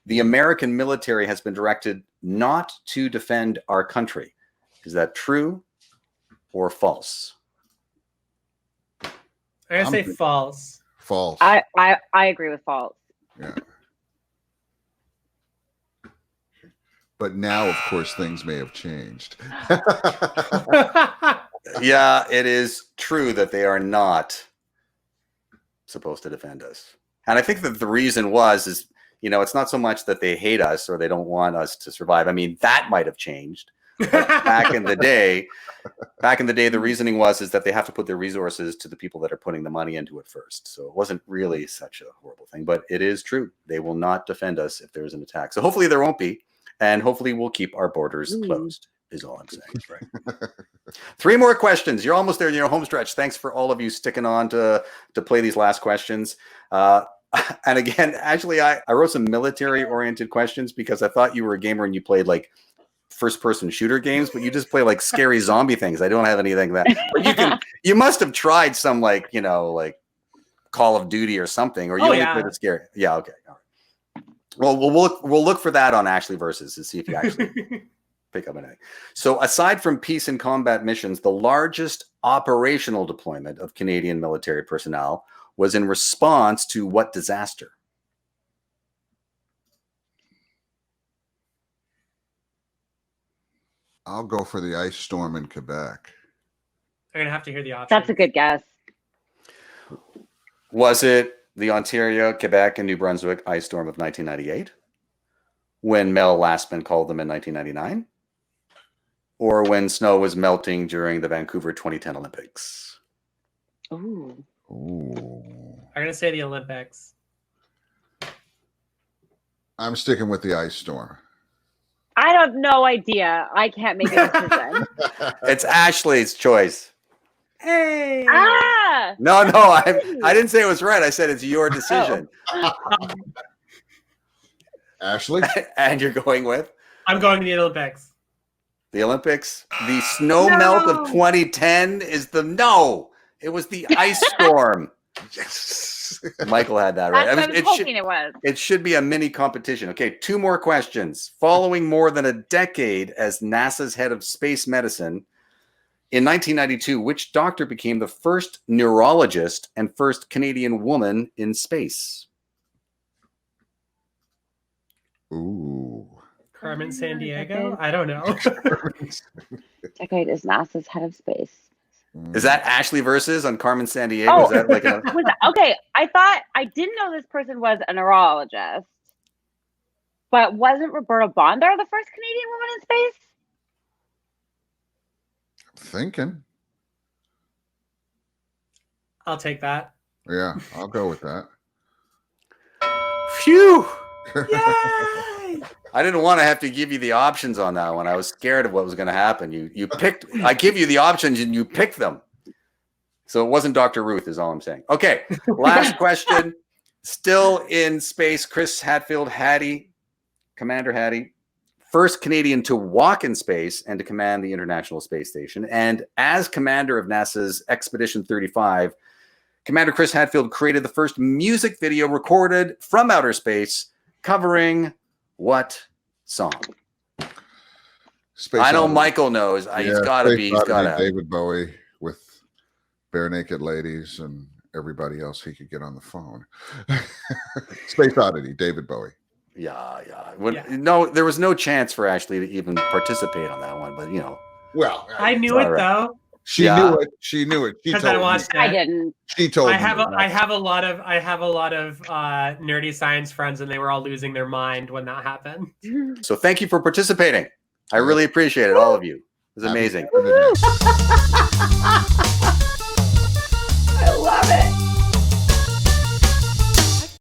[SPEAKER 1] the American military has been directed not to defend our country. Is that true or false?
[SPEAKER 8] I'm going to say false.
[SPEAKER 6] False.
[SPEAKER 7] I agree with false.
[SPEAKER 6] Yeah. But now, of course, things may have changed.
[SPEAKER 1] Yeah, it is true that they are not supposed to defend us. And I think that the reason is, it's not so much that they hate us or they don't want us to survive. I mean, that might have changed. But back in the day, the reasoning is that they have to put their resources to the people that are putting the money into it first. So it wasn't really such a horrible thing, but it is true. They will not defend us if there's an attack. So hopefully there won't be. And hopefully we'll keep our borders closed, is all I'm saying. Right. 3 more questions. You're almost there in your home stretch. Thanks for all of you sticking on to play these last questions. And again, actually, I wrote some military-oriented questions because I thought you were a gamer and you played like first-person shooter games, but you just play like scary zombie things. I don't have anything that. But you must have tried some like Call of Duty or something, or you only played the scary. Yeah, okay. All right. Well, we'll look for that on Ashley Versus to see if you actually pick up anything. So aside from peace and combat missions, the largest operational deployment of Canadian military personnel was in response to what disaster?
[SPEAKER 6] I'll go for the ice storm in Quebec.
[SPEAKER 8] I'm going to have to hear the option.
[SPEAKER 7] That's a good guess.
[SPEAKER 1] Was it the Ontario, Quebec, and New Brunswick ice storm of 1998, when Mel Lastman called them in 1999, or when snow was melting during the Vancouver 2010 Olympics?
[SPEAKER 7] Ooh.
[SPEAKER 6] Ooh.
[SPEAKER 8] I'm going to say the Olympics.
[SPEAKER 6] I'm sticking with the ice storm.
[SPEAKER 7] I have no idea. I can't make a decision.
[SPEAKER 1] It's Ashley's choice.
[SPEAKER 8] Hey!
[SPEAKER 7] Ah!
[SPEAKER 1] No, I didn't say it was right. I said it's your decision.
[SPEAKER 6] Ashley?
[SPEAKER 1] And you're going with?
[SPEAKER 8] I'm going to the Olympics.
[SPEAKER 1] The Olympics? The snow melt of 2010 is it was the ice storm.
[SPEAKER 6] Yes.
[SPEAKER 1] Michael had that right.
[SPEAKER 7] That's what I was hoping it was.
[SPEAKER 1] It should be a mini competition. Okay, 2 more questions. Following more than a decade as NASA's head of space medicine, in 1992, which doctor became the first neurologist and first Canadian woman in space?
[SPEAKER 6] Ooh.
[SPEAKER 8] Carmen Sandiego? I don't know.
[SPEAKER 7] Decade is NASA's head of space.
[SPEAKER 1] Is that Ashley Versus on Carmen Sandiego? Is that like a...
[SPEAKER 7] Okay, I didn't know this person was a neurologist, but wasn't Roberta Bondar the first Canadian woman in space?
[SPEAKER 6] Thinking.
[SPEAKER 8] I'll take that.
[SPEAKER 6] Yeah, I'll go with that.
[SPEAKER 1] Phew!
[SPEAKER 8] Yay!
[SPEAKER 1] I didn't want to have to give you the options on that one. I was scared of what was going to happen. You picked. I give you the options and you pick them. So it wasn't Dr. Ruth, is all I'm saying. Okay, last question. Still in space, Chris Hadfield, Hattie, Commander Hattie, first Canadian to walk in space and to command the International Space Station. And as commander of NASA's Expedition 35, Commander Chris Hadfield created the first music video recorded from outer space covering what song?
[SPEAKER 6] Space
[SPEAKER 1] I know
[SPEAKER 6] Oddity.
[SPEAKER 1] Michael knows. He's got to
[SPEAKER 6] Space
[SPEAKER 1] be. He's got to.
[SPEAKER 6] David Bowie with Bare Naked Ladies and everybody else he could get on the phone. Space Oddity, David Bowie.
[SPEAKER 1] Yeah. No, there was no chance for Ashley to even participate on that one, but you know.
[SPEAKER 6] Well,
[SPEAKER 8] I knew it though.
[SPEAKER 6] She knew it. She knew it. She
[SPEAKER 8] Because
[SPEAKER 6] told
[SPEAKER 8] I watched
[SPEAKER 6] me.
[SPEAKER 8] it.
[SPEAKER 7] I didn't.
[SPEAKER 6] She told me.
[SPEAKER 8] I have a lot of nerdy science friends, and they were all losing their mind when that happened.
[SPEAKER 1] So thank you for participating. I really appreciate it, all of you. It was amazing.
[SPEAKER 6] Happy